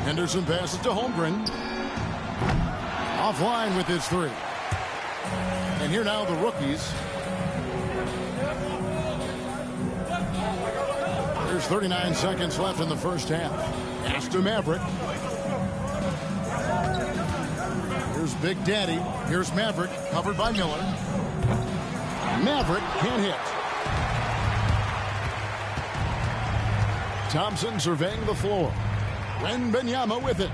Henderson passes to Holmgren. Offline with his 3. And here now the rookies. There's 39 seconds left in the first half. Pass to Maverick. Here's Big Daddy. Here's Maverick, covered by Miller. Maverick can't hit. Thompson surveying the floor. Wembanyama with it.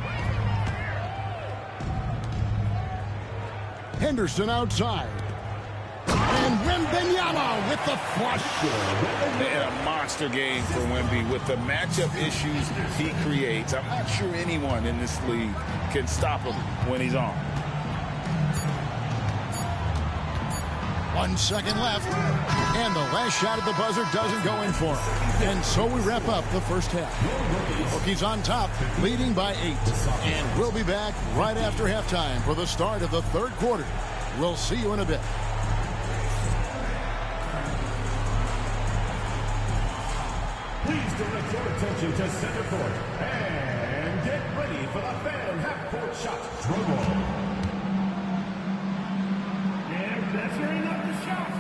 Henderson outside. Wembanyama with the flush. And a monster game for Wemby with the matchup issues he creates. I'm not sure anyone in this league can stop him when he's on. 1 second left, and the last shot at the buzzer doesn't go in for him. And so we wrap up the first half. Hokies on top, leading by 8. And we'll be back right after halftime for the start of the third quarter. We'll see you in a bit. Please direct your attention to center court and get ready for the fan half-court shot struggle. And measuring up the shot.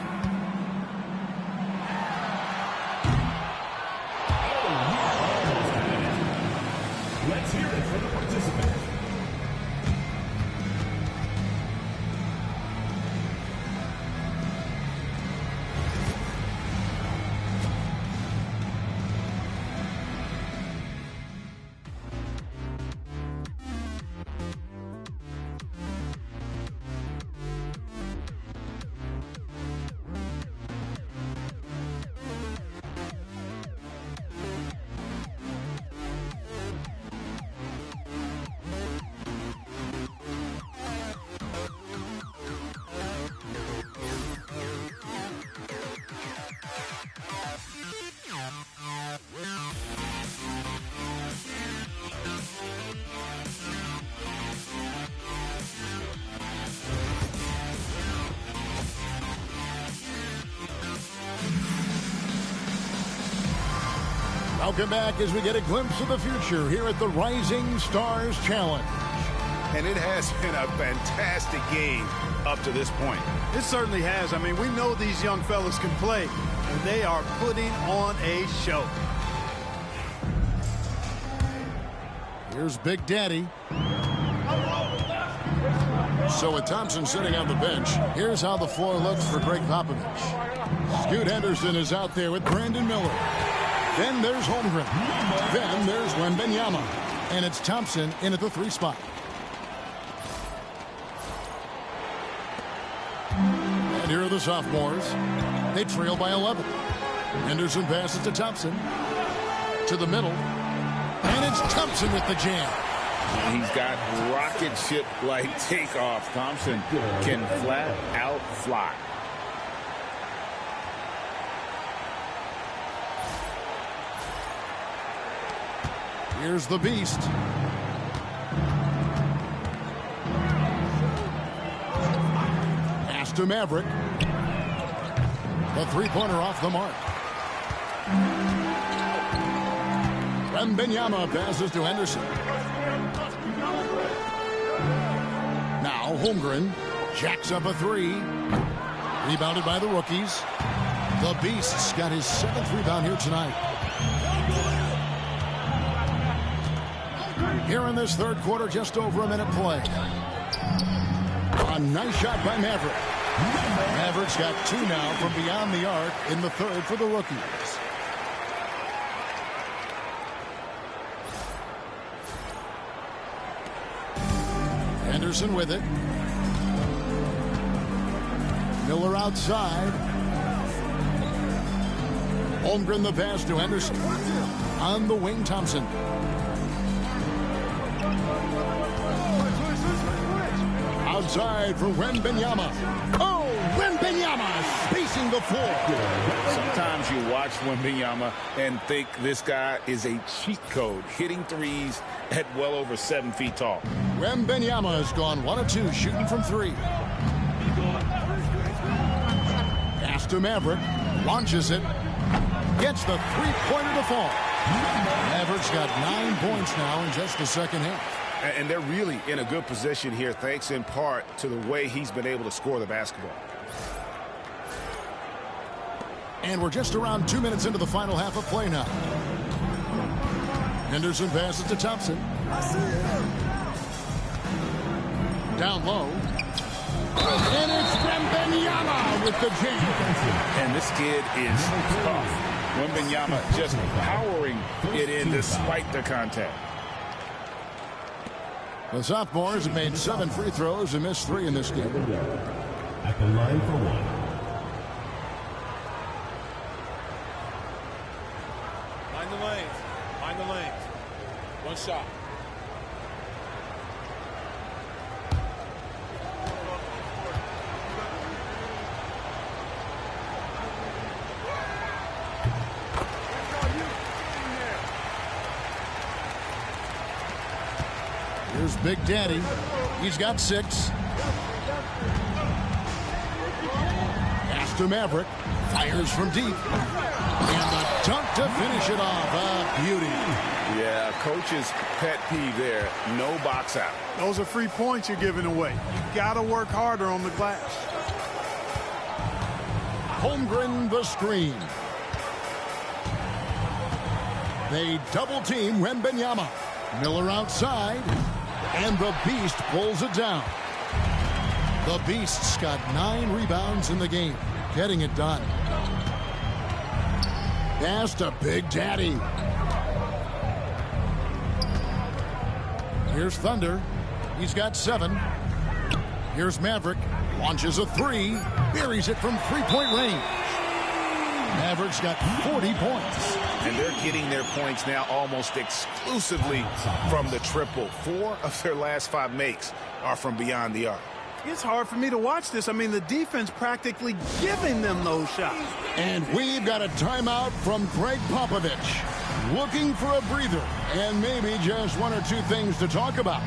Oh, let's hear it for the participants. Welcome back as we get a glimpse of the future here at the Rising Stars Challenge. And it has been a fantastic game up to this point. It certainly has. I mean, we know these young fellas can play, and they are putting on a show. Here's Big Daddy. So with Thompson sitting on the bench, here's how the floor looks for Greg Popovich. Scoot Henderson is out there with Brandon Miller. Then there's Holmgren. Then there's Wembanyama. And it's Thompson in at the 3 spot. And here are the sophomores. They trail by 11. Henderson passes to Thompson. To the middle. And it's Thompson with the jam. He's got rocket ship-like takeoff. Thompson can flat out fly. Here's the beast. Pass to Maverick. The three-pointer off the mark. Wembanyama passes to Henderson. Now Holmgren jacks up a 3. Rebounded by the rookies. The Beast's got his 7th rebound here tonight. Here in this third quarter, just over a minute play. A nice shot by Maverick. Maverick's got 2 now from beyond the arc in the third for the rookies. Henderson with it. Miller outside. Holmgren the pass to Henderson. On the wing, Thompson. Outside for Wembanyama. Oh, Wembanyama spacing the floor. Sometimes you watch Wembanyama and think this guy is a cheat code, hitting threes at well over 7 feet tall. Wembanyama has gone 1 of 2, shooting from 3. Pass to Maverick. Launches it. Gets the three-pointer to fall. Maverick's got 9 points now in just the second half. And they're really in a good position here, thanks in part to the way he's been able to score the basketball. And we're just around 2 minutes into the final half of play now. Henderson passes to Thompson. Down low. And it's Wembanyama with the jam. And this kid is tough. Wembanyama just powering it in despite the contact. The sophomores have made 7 free throws and missed 3 in this game. At the line for 1. One shot. Here's Big Daddy. He's got 6. Pass to Maverick. Fires from deep. And the dunk to finish it off. A beauty. Yeah, coach's pet peeve there. No box out. Those are free points you're giving away. You got to work harder on the glass. Holmgren the screen. They double team Wembanyama. Miller outside. And the Beast pulls it down. The Beast's got 9 rebounds in the game. Getting it done. Pass to Big Daddy. Here's Thunder. He's got 7. Here's Maverick. Launches a 3. Buries it from 3-point range. Maverick's got 40 points. And they're getting their points now almost exclusively from the triple. 4 of their last 5 makes are from beyond the arc. It's hard for me to watch this. I mean, the defense practically giving them those shots. And we've got a timeout from Greg Popovich. Looking for a breather and maybe just 1 or 2 things to talk about.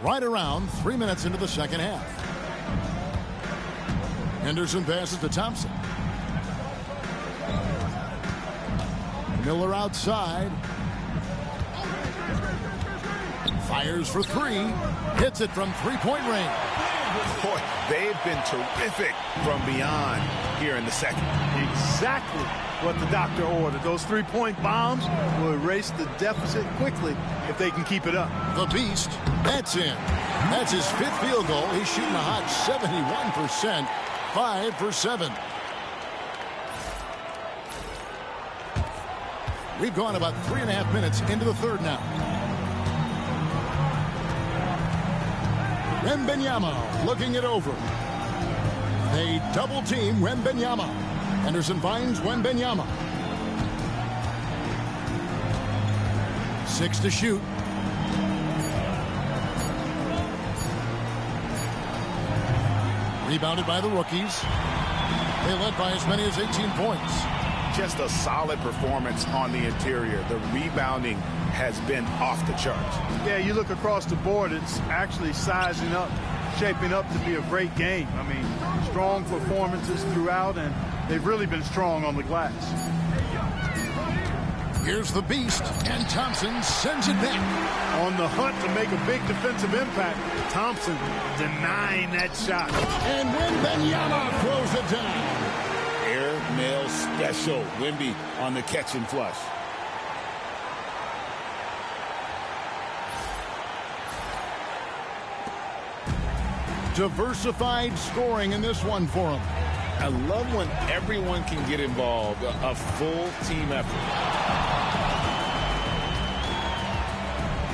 Right around 3 minutes into the second half. Henderson passes to Thompson. Miller outside. Fires for 3. Hits it from 3-point range. Boy, they've been terrific from beyond here in the second. Exactly what the doctor ordered. Those 3-point bombs will erase the deficit quickly if they can keep it up. The Beast, that's in. That's his 5th field goal. He's shooting a hot 71%, 5 for 7. We've gone about 3.5 minutes into the third now. Wembanyama looking it over. They double team Wembanyama. Henderson finds Wembanyama. 6 to shoot. Rebounded by the rookies. They led by as many as 18 points. Just a solid performance on the interior. The rebounding has been off the charts. Yeah, you look across the board, it's actually sizing up, shaping up to be a great game. I mean, strong performances throughout, and they've really been strong on the glass. Here's the Beast, and Thompson sends it back. On the hunt to make a big defensive impact, Thompson denying that shot. And Wembanyama throws it down. Air mail special. Wemby on the catch and flush. Diversified scoring in this one for him. I love when everyone can get involved. A full team effort.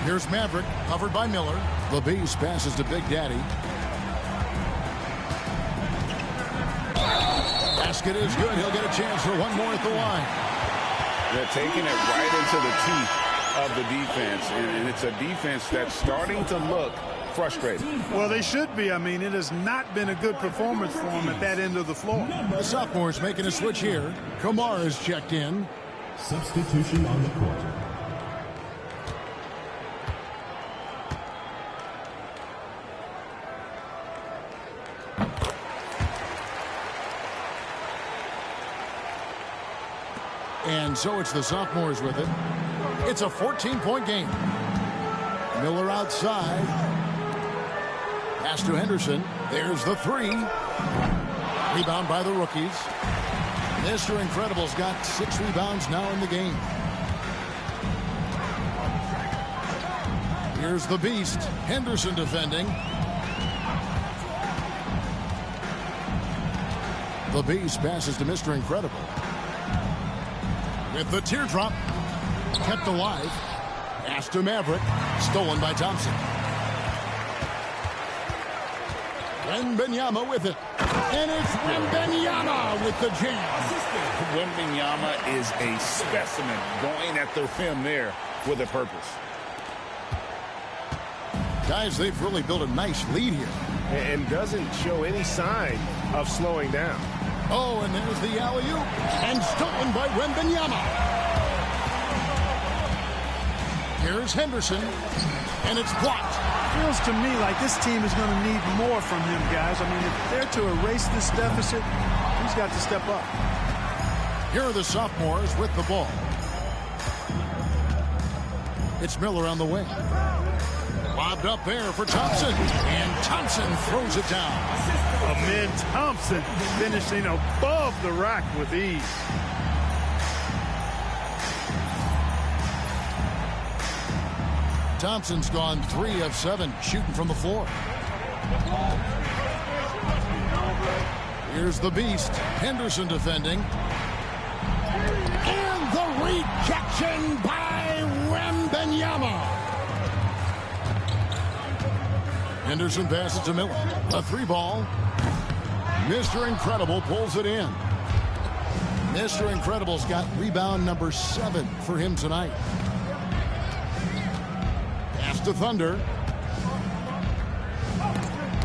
Here's Maverick, covered by Miller. The Beast passes to Big Daddy. Basket is good. He'll get a chance for one more at the line. They're taking it right into the teeth of the defense, and it's a defense that's starting to look frustrated. Well, they should be. I mean, it has not been a good performance for them at that end of the floor. The sophomore's making a switch here. Kamara is checked in. Substitution on the court. And so it's the sophomores with it. It's a 14-point game. Miller outside. Pass to Henderson. There's the three. Rebound by the rookies. Mr. Incredible's got 6 rebounds now in the game. Here's the Beast. Henderson defending. The Beast passes to Mr. Incredible. With the teardrop, kept alive. Pass to Maverick, stolen by Thompson. Wembanyama with it. And it's Wembanyama with the jam. Wembanyama is a specimen going at the rim there with a purpose. Guys, they've really built a nice lead here. And doesn't show any sign of slowing down. Oh, and there's the alley-oop. And stolen by Wembanyama. Here's Henderson. And it's blocked. Feels to me like this team is going to need more from him, guys. I mean, if they're to erase this deficit, he's got to step up. Here are the sophomores with the ball. It's Miller on the wing. Lobbed up there for Thompson. And Thompson throws it down. Amen Thompson finishing above the rack with ease. Thompson's gone 3 of 7 shooting from the floor. Here's the Beast. Henderson defending. And the rejection by Wembanyama. Henderson passes to Miller. A 3-ball. Mr. Incredible pulls it in. Mr. Incredible's got rebound number 7 for him tonight. Pass to Thunder.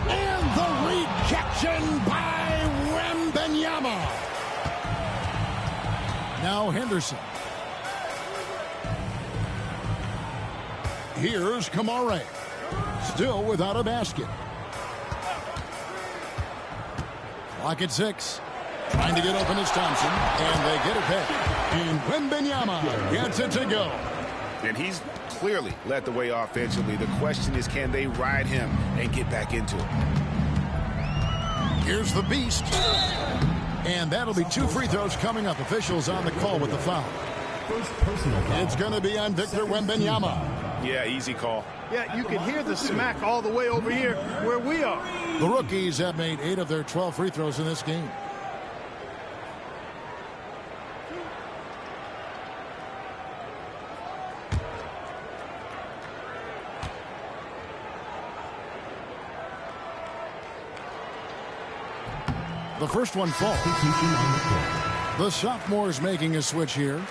And the rejection by Wembanyama. Now Henderson. Here's Kamara. Still without a basket. Clock at 6. Trying to get open is Thompson. And they get it back. And Wembanyama gets it to go. And he's clearly led the way offensively. The question is, can they ride him and get back into it? Here's the Beast. And that'll be 2 free throws coming up. Officials on the call with the foul. It's going to be on Victor Wembanyama. Yeah, easy call. Yeah, you can hear the smack all the way over here where we are. The rookies have made 8 of their 12 free throws in this game. The first one falls. The sophomore's making a switch here.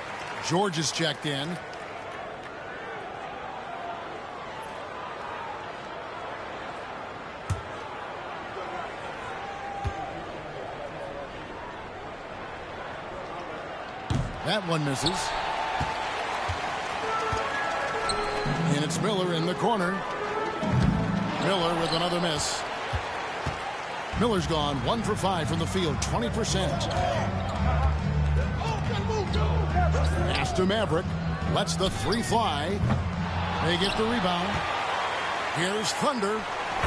George is checked in. That one misses. And it's Miller in the corner. Miller with another miss. Miller's gone 1 for 5 from the field, 20%. Pass to Maverick. Lets the 3 fly. They get the rebound. Here's Thunder.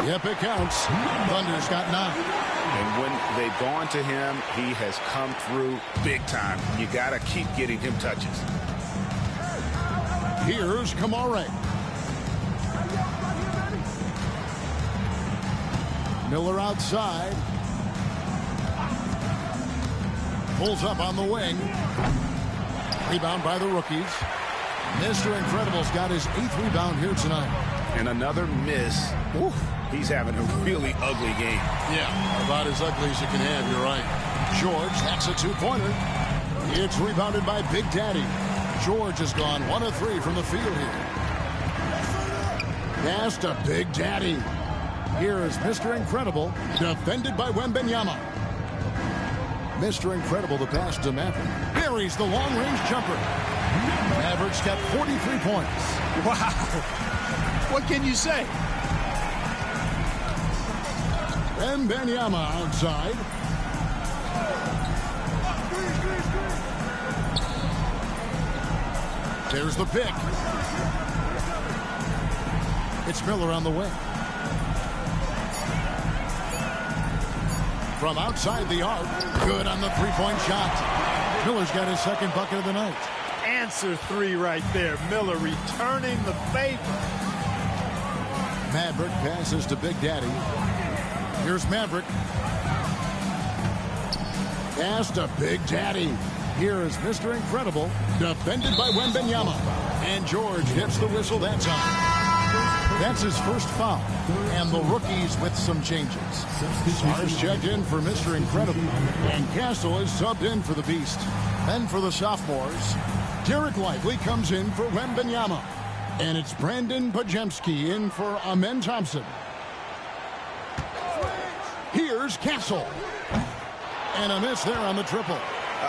Yep, it counts. Thunder's got 9. And when they've gone to him, he has come through big time. You got to keep getting him touches. Here's Kamara. Miller outside. Pulls up on the wing. Rebound by the rookies. Mr. Incredible's got his 8th rebound here tonight. And another miss. Oof, he's having a really ugly game. Yeah, about as ugly as you can have, you're right. George, that's a two-pointer. It's rebounded by Big Daddy. George has gone 1 of 3 from the field here. Pass to Big Daddy. Here is Mr. Incredible, defended by Wembanyama. Mr. Incredible, the pass to Maverick. Buries the long-range jumper. Maverick's got 43 points. Wow. What can you say? Wembanyama outside. There's the pick. It's Miller on the wing. From outside the arc. Good on the three-point shot. Miller's got his second bucket of the night. Answer 3 right there. Miller returning the favor. Maverick passes to Big Daddy. Here's Maverick. Pass to Big Daddy. Here is Mr. Incredible, defended by Wembanyama. And George hits the whistle that time. That's his first foul. And the rookies with some changes. Stars checked in for Mr. Incredible. And Castle is subbed in for the Beast. And for the sophomores, Derek Lively comes in for Wembanyama. And it's Brandon Pajemski in for Amen Thompson. Here's Castle. And a miss there on the triple.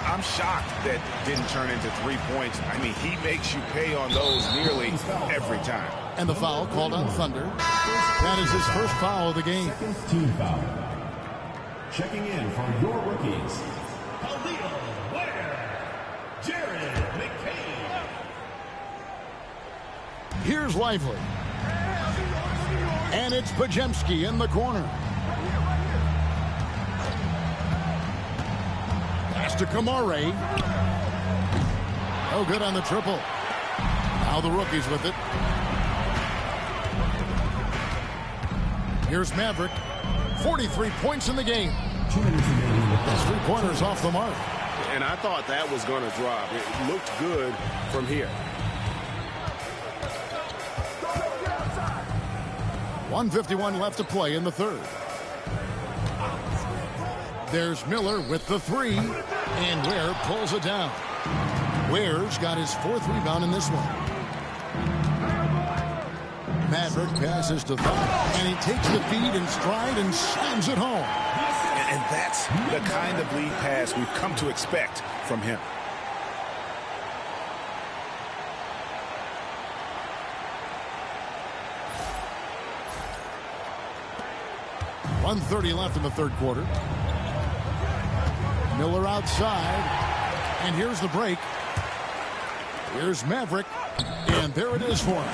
I'm shocked that didn't turn into 3 points. I mean, he makes you pay on those nearly every time. And the foul called on Thunder. That is his first foul of the game. Team foul. Checking in for your rookies. Khalil Ware. Jared McCain. Here's Lively. And it's Pajemski in the corner. Pass to Kamare. Oh, good on the triple. Now the rookies with it. Here's Maverick. 43 points in the game. His three-pointers off the mark. And I thought that was going to drop. It looked good from here. 1:51 left to play in the third. There's Miller with the three, and Ware pulls it down. Ware's got his fourth rebound in this one. Maverick passes to Thunder, and he takes the feed in stride and slams it home. And that's the kind of lead pass we've come to expect from him. .130 left in the third quarter. Miller outside, and here's the break. Here's Maverick, and there it is for him.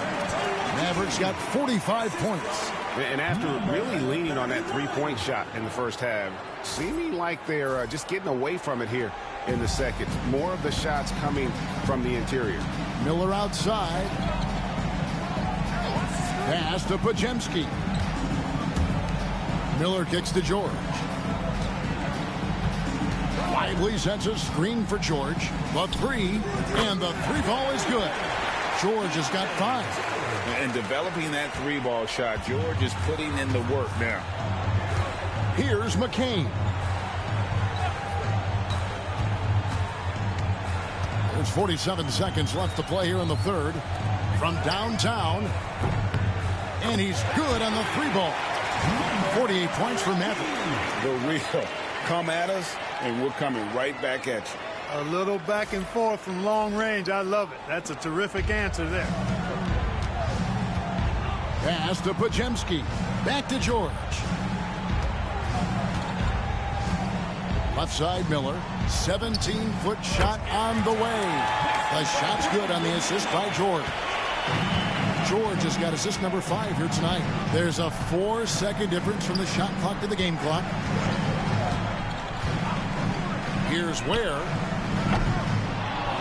Maverick's got 45 points. And after really leaning on that three-point shot in the first half, seeming like they're just getting away from it here in the second. More of the shots coming from the interior. Miller outside. Pass to Pajemski. Miller kicks to George. Lively sets a screen for George. The three, and the three ball is good. George has got 5. And developing that three-ball shot, George is putting in the work now. Here's McCain. There's 47 seconds left to play here in the third. From downtown. And he's good on the three ball. 48 points for Maverick. The real. Come at us, and we're coming right back at you. A little back and forth from long range. I love it. That's a terrific answer there. Pass to Pajemski. Back to George. Left side Miller. 17-foot shot on the way. The shot's good on the assist by George. George has got assist number 5 here tonight. There's a 4-second difference from the shot clock to the game clock. Here's Ware.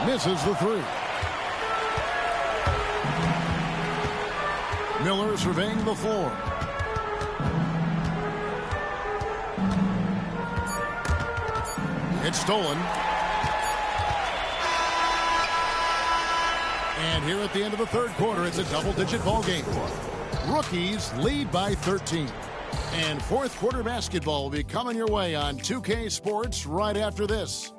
Misses the 3. Miller surveying the floor. It's stolen. And here at the end of the third quarter, it's a double-digit ball game. Rookies lead by 13. And fourth quarter basketball will be coming your way on 2K Sports right after this.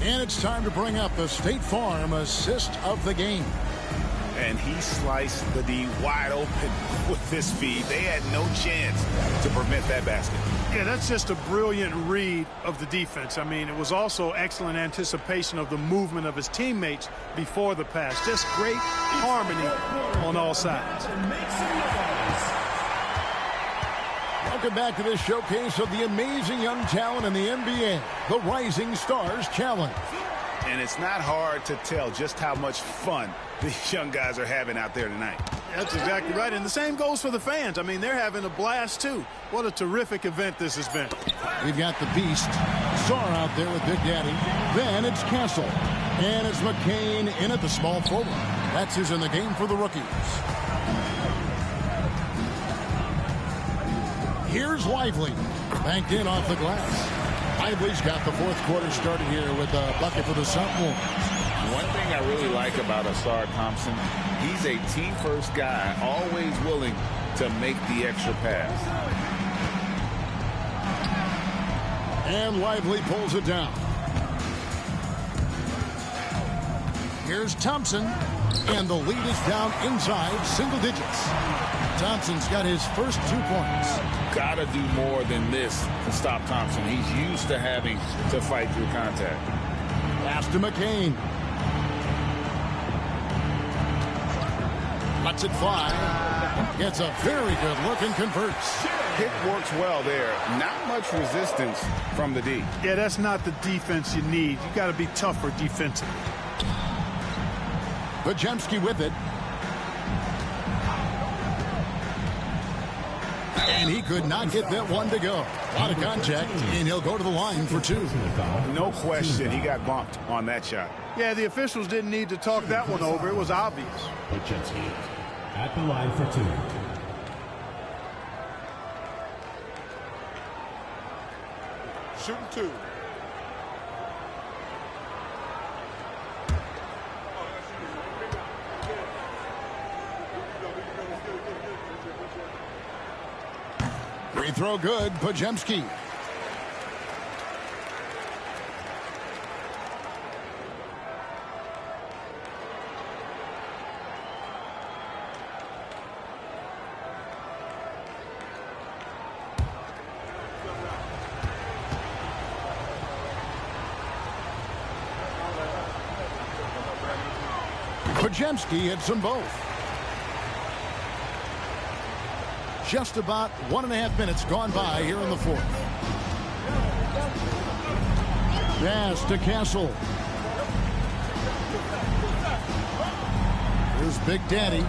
And it's time to bring up the State Farm assist of the game. And he sliced the D wide open with this feed. They had no chance to prevent that basket. Yeah, that's just a brilliant read of the defense. I mean, it was also excellent anticipation of the movement of his teammates before the pass. Just great harmony on all sides. Welcome back to this showcase of the amazing young talent in the NBA, the Rising Stars Challenge. And it's not hard to tell just how much fun these young guys are having out there tonight. That's exactly right. And the same goes for the fans. I mean, they're having a blast, too. What a terrific event this has been. We've got the Beast, Sar out there with Big Daddy. Then it's Castle. And it's McCain in at the small forward. That's who's in the game for the rookies. Here's Lively. Banked in off the glass. Lively's got the fourth quarter started here with a bucket for the sophomore. One thing I really like about Asar Thompson, he's a team-first guy, always willing to make the extra pass. And Lively pulls it down. Here's Thompson, and the lead is down inside single digits. Thompson's got his first 2 points. Gotta do more than this to stop Thompson. He's used to having to fight through contact. Pass to McCain. Lets it fly. Gets a very good look and converts. Pick works well there. Not much resistance from the D. Yeah, that's not the defense you need. You got to be tougher defensively. Bajemski with it. And he could not get that one to go. Out of contact, and he'll go to the line for 2. No question, he got bumped on that shot. Yeah, the officials didn't need to talk that one over. It was obvious. Bajemski at the line for 2. Shooting 2. Free throw good, Bajemski. Bajemski hits them both. Just about 1.5 minutes gone by here in the fourth. Pass to Castle. Here's Big Daddy.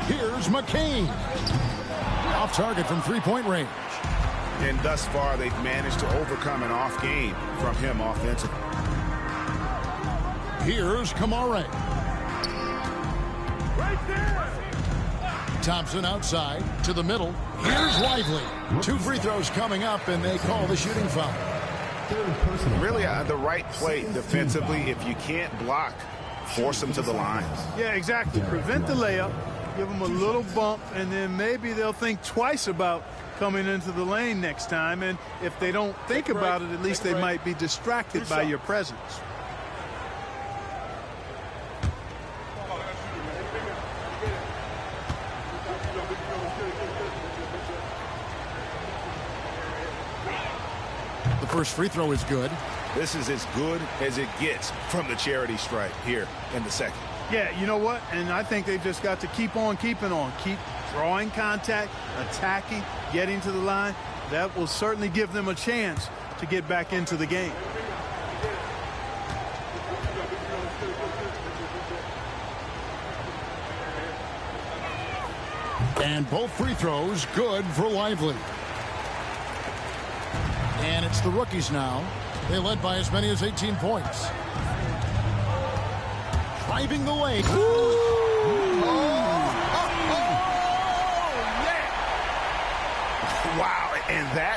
Here's McCain. Off target from three-point range. And thus far, they've managed to overcome an off game from him offensively. Here's Kamare. Right there. Thompson outside to the middle. Here's Lively. 2 free throws coming up, and they call the shooting foul. Really the right play defensively. If you can't block, force them to the line. Yeah, exactly. Prevent the layup, give them a little bump, and then maybe they'll think twice about coming into the lane next time. And if they don't think about it, at least they might be distracted by your presence. First free throw is good. This is as good as it gets from the charity stripe here in the second. Yeah, you know what? And I think they've just got to keep on keeping on. Keep drawing contact, attacking, getting to the line. That will certainly give them a chance to get back into the game. And both free throws good for Lively. And it's the rookies now. They led by as many as 18 points. Driving the lane. Wow.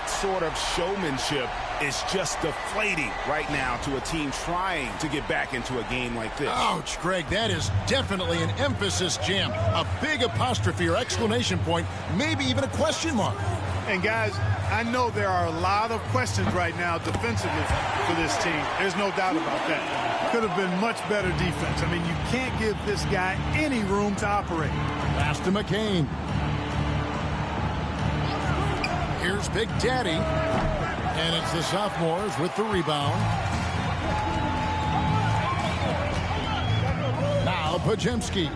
that sort of showmanship is just deflating right now to a team trying to get back into a game like this. Ouch, Greg, that is definitely an emphasis jam. A big apostrophe or exclamation point, maybe even a question mark. And guys, I know there are a lot of questions right now defensively for this team. There's no doubt about that. Could have been much better defense. I mean, you can't give this guy any room to operate. Pass to McCain. Here's Big Daddy. And it's the sophomores with the rebound. Now Pajemski.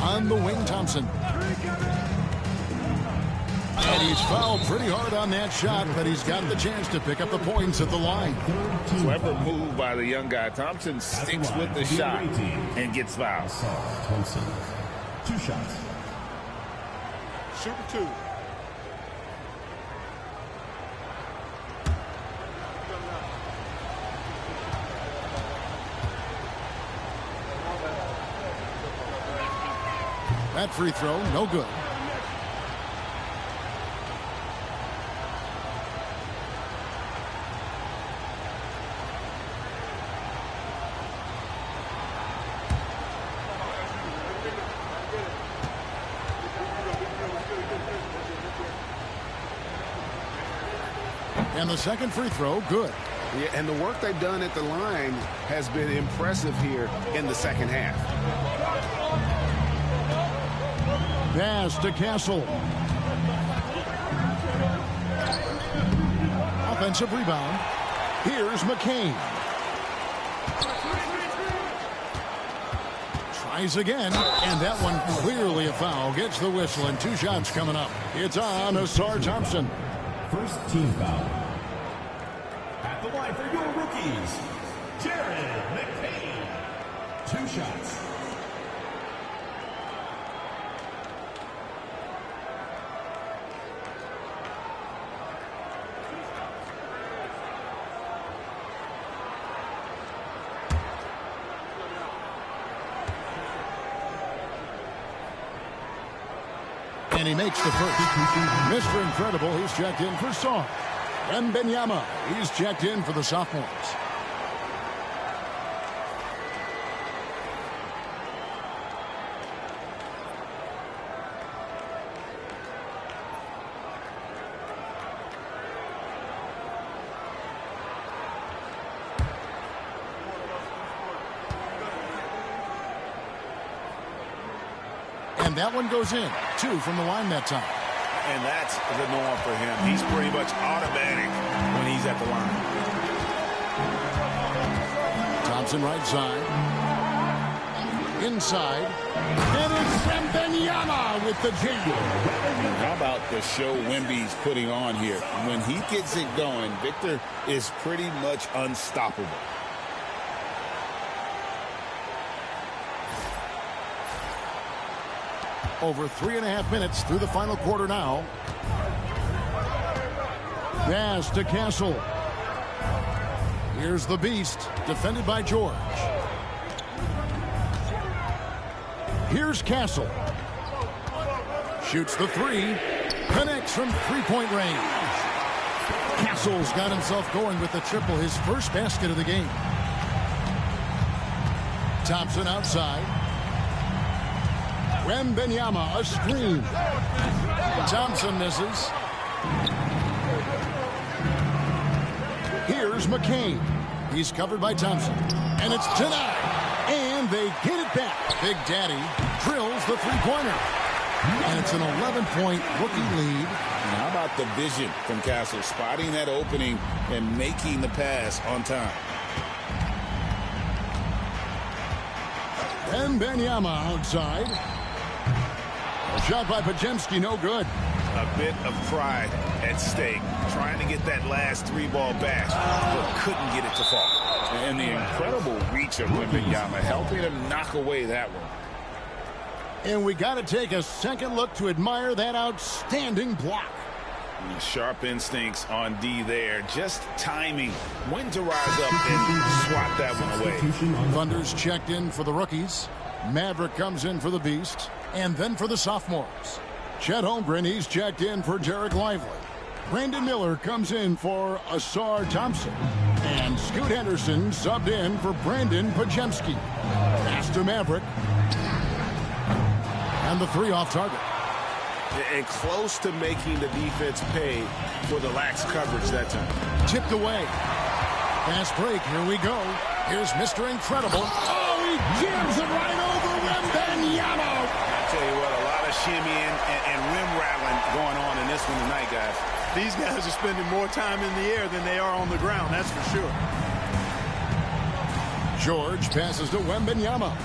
On the wing, Thompson. And he's fouled pretty hard on that shot, but he's got the chance to pick up the points at the line. Clever move by the young guy. Thompson sticks with the shot and gets fouled. Thompson, 2 shots. Shooting 2. That free throw, no good. And the second free throw, good. Yeah, and the work they've done at the line has been impressive here in the second half. Pass to Castle. Offensive rebound. Here's McCain. Tries again, and that one clearly a foul. Gets the whistle, and 2 shots coming up. It's on Asar Thompson. First team foul. At the line for your rookies, Jared McCain. 2 shots. And he makes the first. Mr. Incredible, he's checked in for Song. Wembanyama, he's checked in for the sophomores. And that one goes in. 2 from the line that time. And that's the norm for him. He's pretty much automatic when he's at the line. Thompson right side. Inside. And it's Wembanyama with the jam. How about the show Wemby's putting on here? When he gets it going, Victor is pretty much unstoppable. Over 3.5 minutes through the final quarter now. Pass to Castle. Here's the Beast, defended by George. Here's Castle. Shoots the 3. Connects from 3-point range. Castle's got himself going with the triple, his first basket of the game. Thompson outside. Wembanyama, a screen. Thompson misses. Here's McCain. He's covered by Thompson. And it's denied. And they get it back. Big Daddy drills the 3-pointer. And it's an 11-point rookie lead. And how about the vision from Castle, spotting that opening and making the pass on time. Wembanyama outside. A shot by Pajemski, no good. A bit of pride at stake, trying to get that last 3-ball back, but couldn't get it to fall. And the incredible reach of Wembanyama, helping him knock away that one. And we got to take a second look to admire that outstanding block. And sharp instincts on D there, just timing when to rise up and swat that one away. Thunder's checked in for the rookies. Maverick comes in for the Beast, and then for the sophomores. Chet Holmgren, he's checked in for Derek Lively. Brandon Miller comes in for Asar Thompson. And Scoot Henderson subbed in for Brandon Pajemski. Pass to Maverick. And the 3 off target. And close to making the defense pay for the lax coverage that time. Tipped away. Fast break. Here we go. Here's Mr. Incredible. Oh, he jams it right over Wembanyama. I tell you what, a lot of shimmying and rim rattling going on in this one tonight, guys. These guys are spending more time in the air than they are on the ground, that's for sure. George passes to Wembanyama.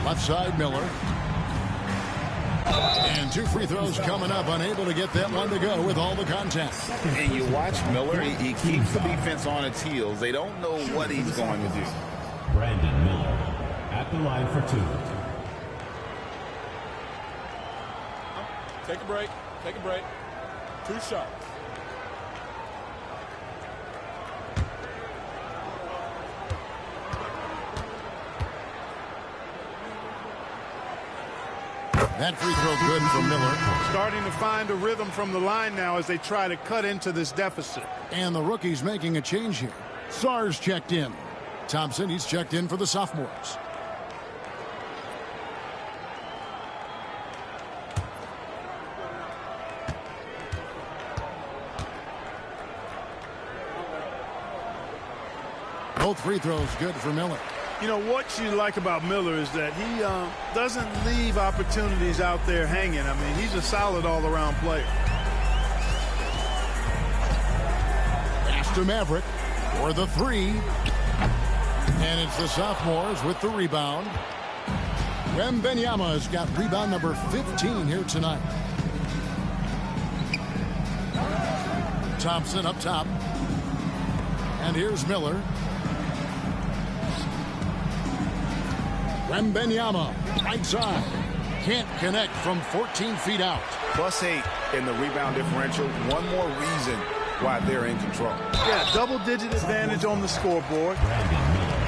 Left side, Miller. And 2 free throws coming up, unable to get that one to go with all the contact. And you watch Miller, he keeps the defense on its heels. They don't know what he's going to do. Brandon Miller at the line for 2. Take a break. Take a break. 2 shots. That free throw good from Miller. Starting to find a rhythm from the line now as they try to cut into this deficit. And the rookie's making a change here. Sarge checked in. Thompson, he's checked in for the sophomores. Both free throws good for Miller. You know, what you like about Miller is that he doesn't leave opportunities out there hanging. I mean, he's a solid all-around player. Pass to Maverick for the 3. And it's the sophomores with the rebound. Wembanyama has got rebound number 15 here tonight. Thompson up top. And here's Miller. Wembanyama, right side. Can't connect from 14 feet out. +8 in the rebound differential. One more reason why they're in control. Yeah, double-digit advantage on the scoreboard.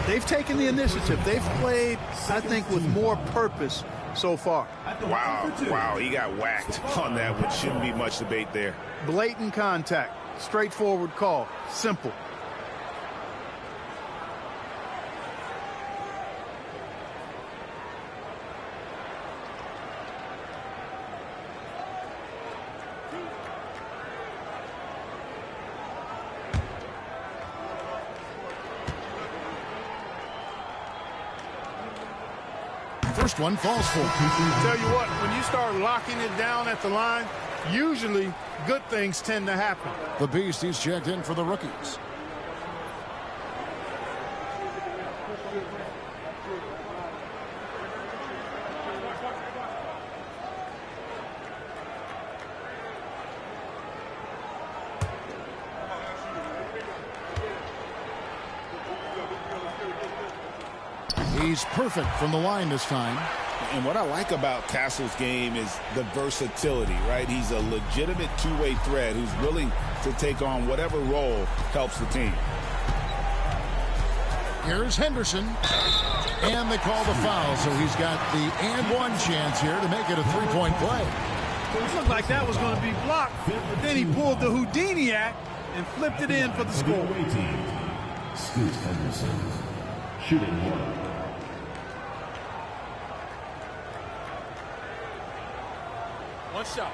They've taken the initiative. They've played, I think, with more purpose so far. Wow, he got whacked on that one. Shouldn't be much debate there. Blatant contact. Straightforward call. Simple. First one falls for. Tell you what, when you start locking it down at the line, usually good things tend to happen. The Beast, he's checked in for the rookies. He's perfect from the line this time. And what I like about Castle's game is the versatility, right? He's a legitimate two-way threat who's willing to take on whatever role helps the team. Here's Henderson. And they call the foul, so he's got the and one chance here to make it a three-point play. It looked like that was going to be blocked, but then he pulled the Houdini act and flipped it in for the score. Scoot Henderson, shooting 1. One shot.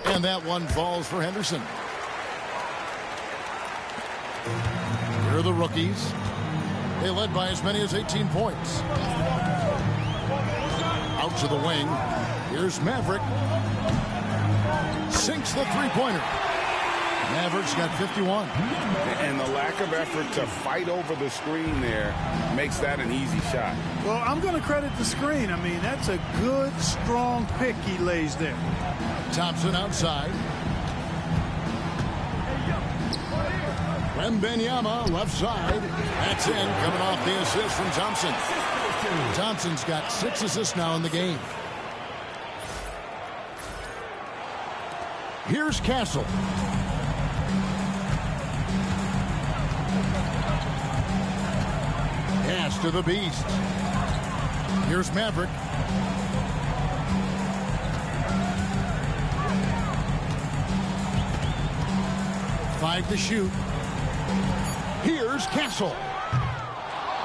And that one falls for Henderson. Here are the rookies. They led by as many as 18 points. Out to the wing. Here's Maverick. Sinks the three-pointer. Maverick's got 51. And the lack of effort to fight over the screen there makes that an easy shot. Well, I'm going to credit the screen. I mean, that's a good, strong pick he lays there. Thompson outside. Wembanyama left side. That's in, coming off the assist from Thompson. Thompson's got 6 assists now in the game. Here's Castle. Pass to the Beast. Here's Maverick. Five to shoot. Here's Castle.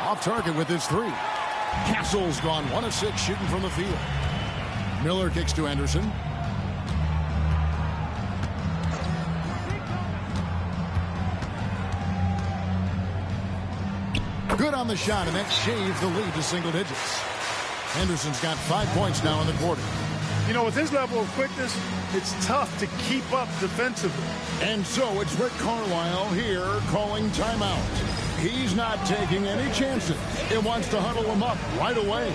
Off target with his three. Castle's gone 1 of 6 shooting from the field. Miller kicks to Anderson. Good on the shot, and that shaves the lead to single digits. Henderson's got 5 points now in the quarter. You know, with his level of quickness, it's tough to keep up defensively. And so it's Rick Carlisle here calling timeout. He's not taking any chances. He wants to huddle him up right away.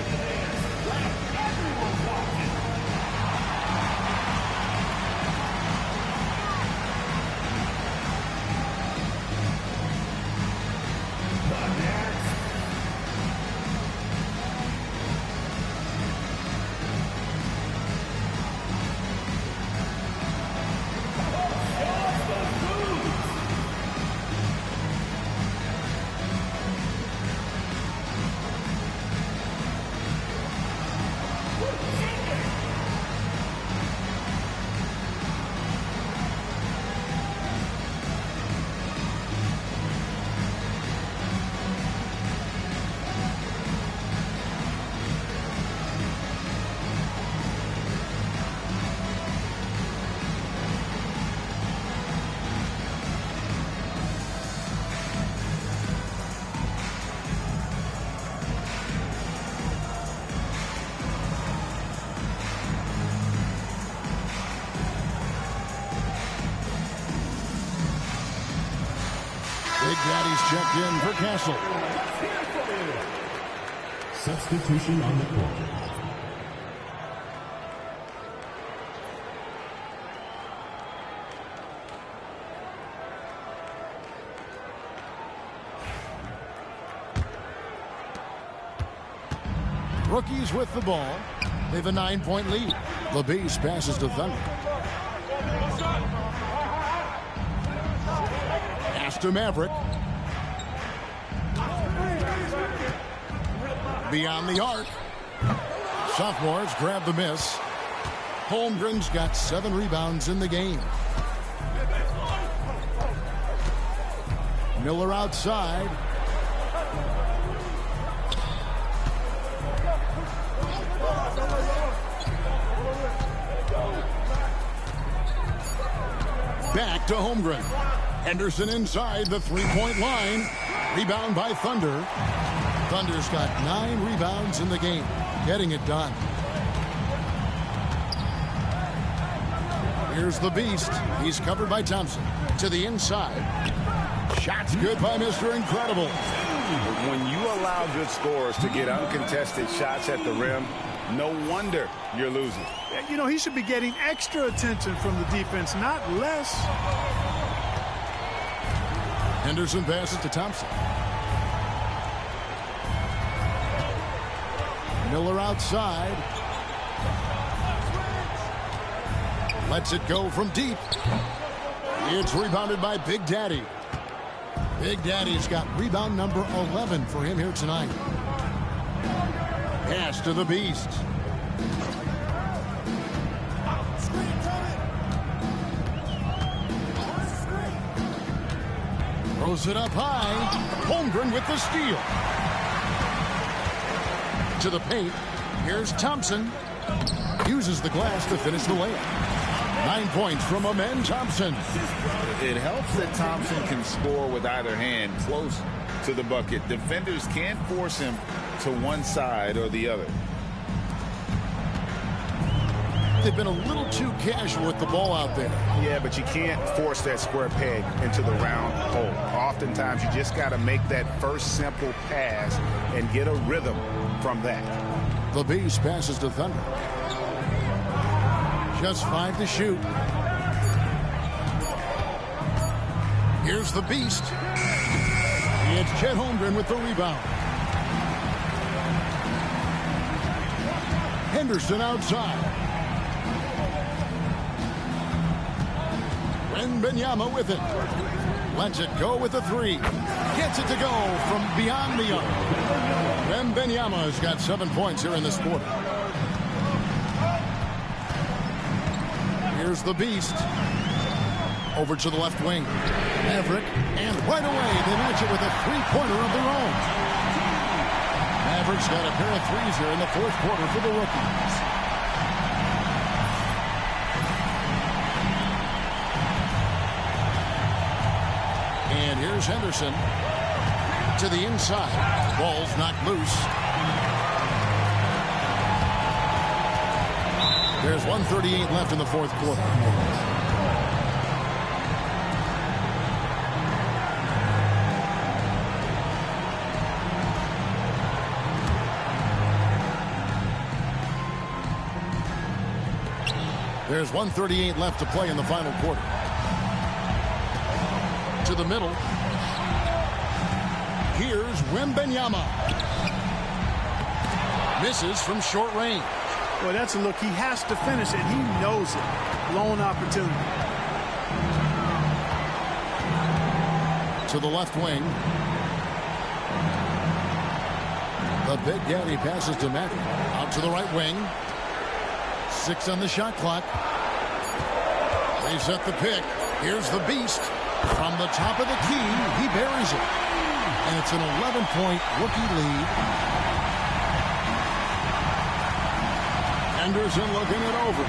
Big Daddy's checked in for Castle. Substitution on the court. Rookies with the ball. They have a 9-point lead. The Beast passes to Thunder. Pass to Maverick. Beyond the arc. Sophomores grab the miss. Holmgren's got 7 rebounds in the game. Miller outside. Back to Holmgren. Henderson inside the three-point line. Rebound by Thunder. Thunder's got 9 rebounds in the game. Getting it done. Here's the Beast. He's covered by Thompson. To the inside. Shots good by Mr. Incredible. When you allow good scorers to get uncontested shots at the rim, no wonder you're losing. You know, he should be getting extra attention from the defense, not less. Henderson passes to Thompson. Miller outside. Lets it go from deep. It's rebounded by Big Daddy. Big Daddy's got rebound number 11 for him here tonight. Pass to the Beast. Throws it up high. Holmgren with the steal. To the paint. Here's Thompson. Uses the glass to finish the layup. 9 points from Amen Thompson. It helps that Thompson can score with either hand close to the bucket. Defenders can't force him to one side or the other. They've been a little too casual with the ball out there. Yeah, but you can't force that square peg into the round hole. Oftentimes, you just got to make that first simple pass and get a rhythm from that. The Beast passes to Thunder. Just 5 to shoot. Here's the Beast. It's Chet Holmgren with the rebound. Henderson outside. Wembanyama with it. Lets it go with a three. Gets it to go from beyond the arc. Wembanyama has got 7 points here in this quarter. Here's the beast. Over to the left wing. Maverick. And right away, they match it with a three-pointer of their own. Maverick's got a pair of threes here in the fourth quarter for the rookies. And here's Henderson to the inside. Ball's knocked loose. There's 1:38 left in the fourth quarter. There's 1:38 left to play in the final quarter. To the middle. Here's Wembanyama. Misses from short range. Well, that's a look. He has to finish it. He knows it. Lone opportunity. To the left wing. The Big Daddy passes to Mack. Out to the right wing. 6 on the shot clock. They set the pick. Here's the beast. From the top of the key, he buries it. And it's an 11-point rookie lead. Henderson looking it over.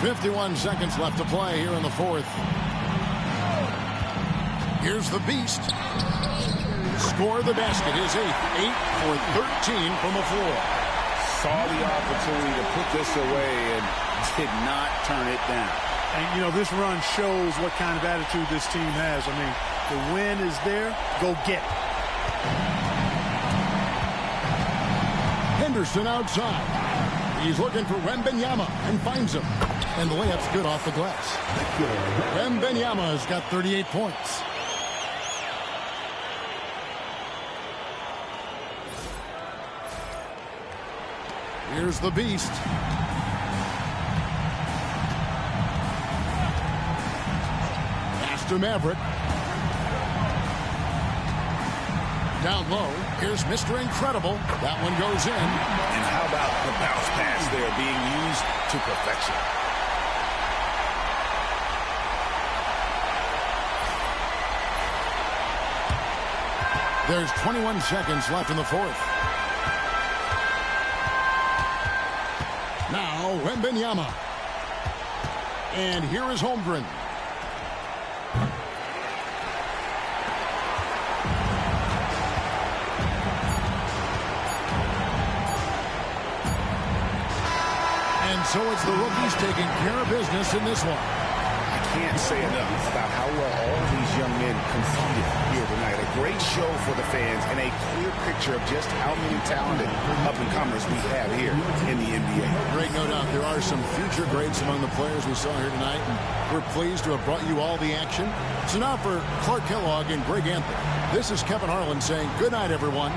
51 seconds left to play here in the fourth. Here's the beast. Score the basket, his 8th. 8 for 13 from the floor. Saw the opportunity to put this away and did not turn it down. And, you know, this run shows what kind of attitude this team has. I mean, the win is there. Go get it. Henderson outside. He's looking for Wembanyama and finds him. And the layup's good off the glass. Wembanyama has got 38 points. Here's the beast. Pass to Maverick. Down low. Here's Mr. Incredible. That one goes in. And how about the bounce pass there being used to perfection? There's 21 seconds left in the fourth. Now, Wembanyama. And here is Holmgren. And so it's the rookies taking care of business in this one. I can't say enough about how well all these young men competed here tonight. A great show for the fans and a clear picture of just how many talented up-and-comers we have here in the NBA. Great, no doubt. There are some future greats among the players we saw here tonight, and we're pleased to have brought you all the action. So now for Clark Kellogg and Greg Anthony, this is Kevin Harlan saying good night, everyone.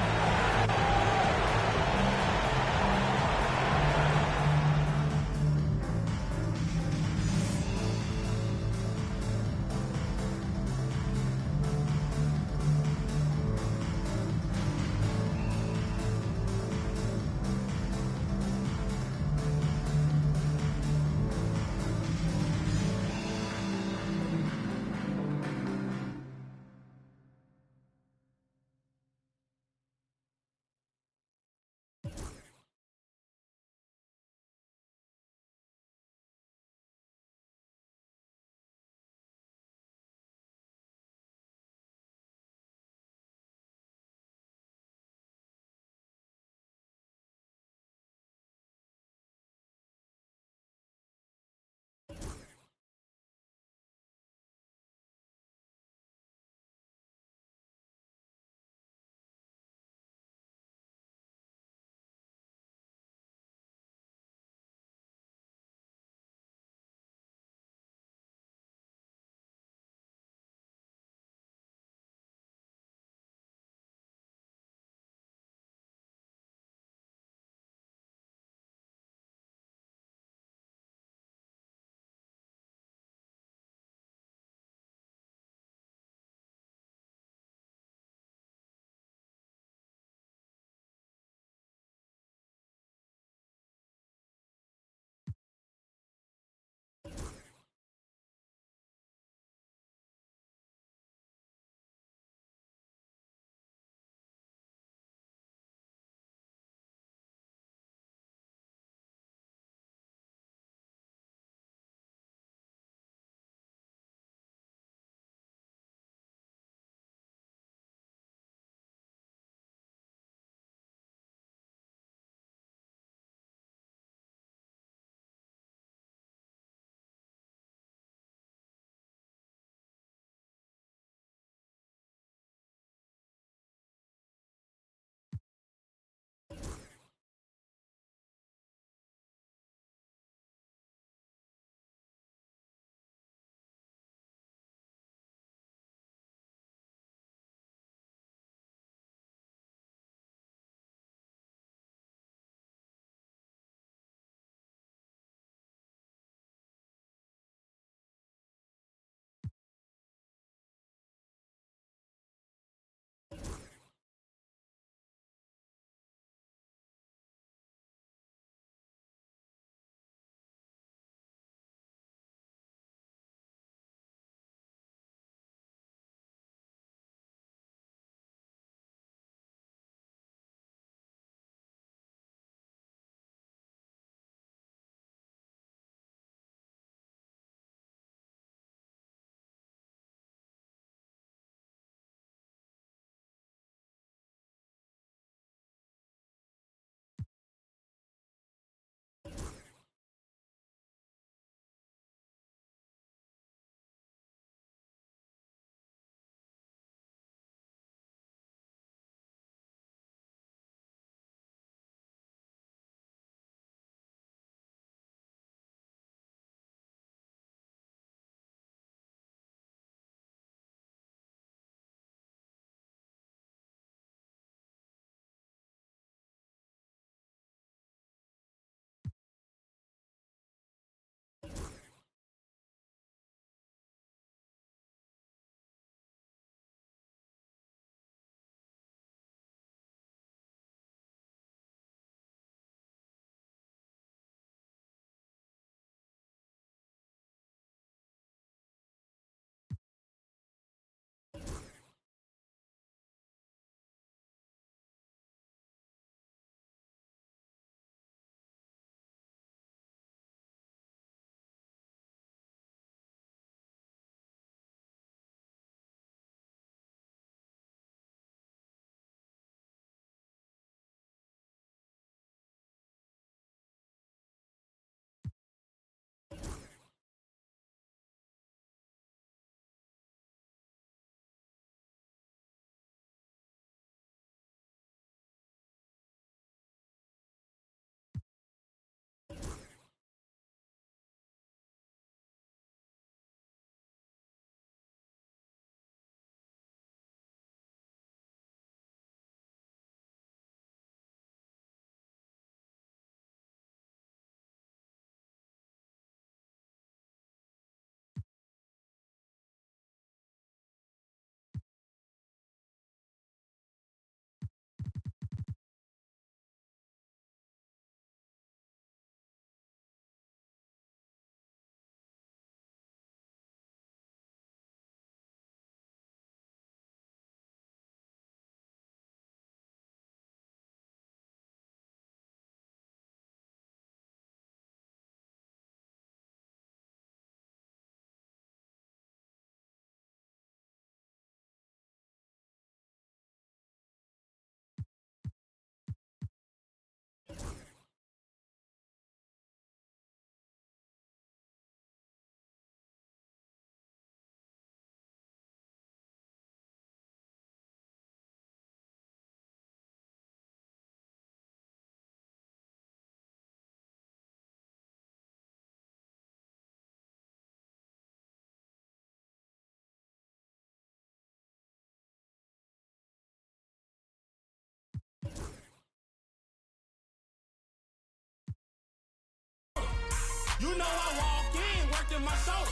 working my shoulder.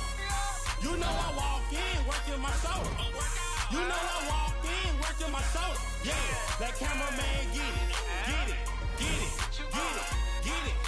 You know I walk in, working my shoulder. You know I walk in, working my shoulder. Yeah, that cameraman get it, get it, get it, get it, get it.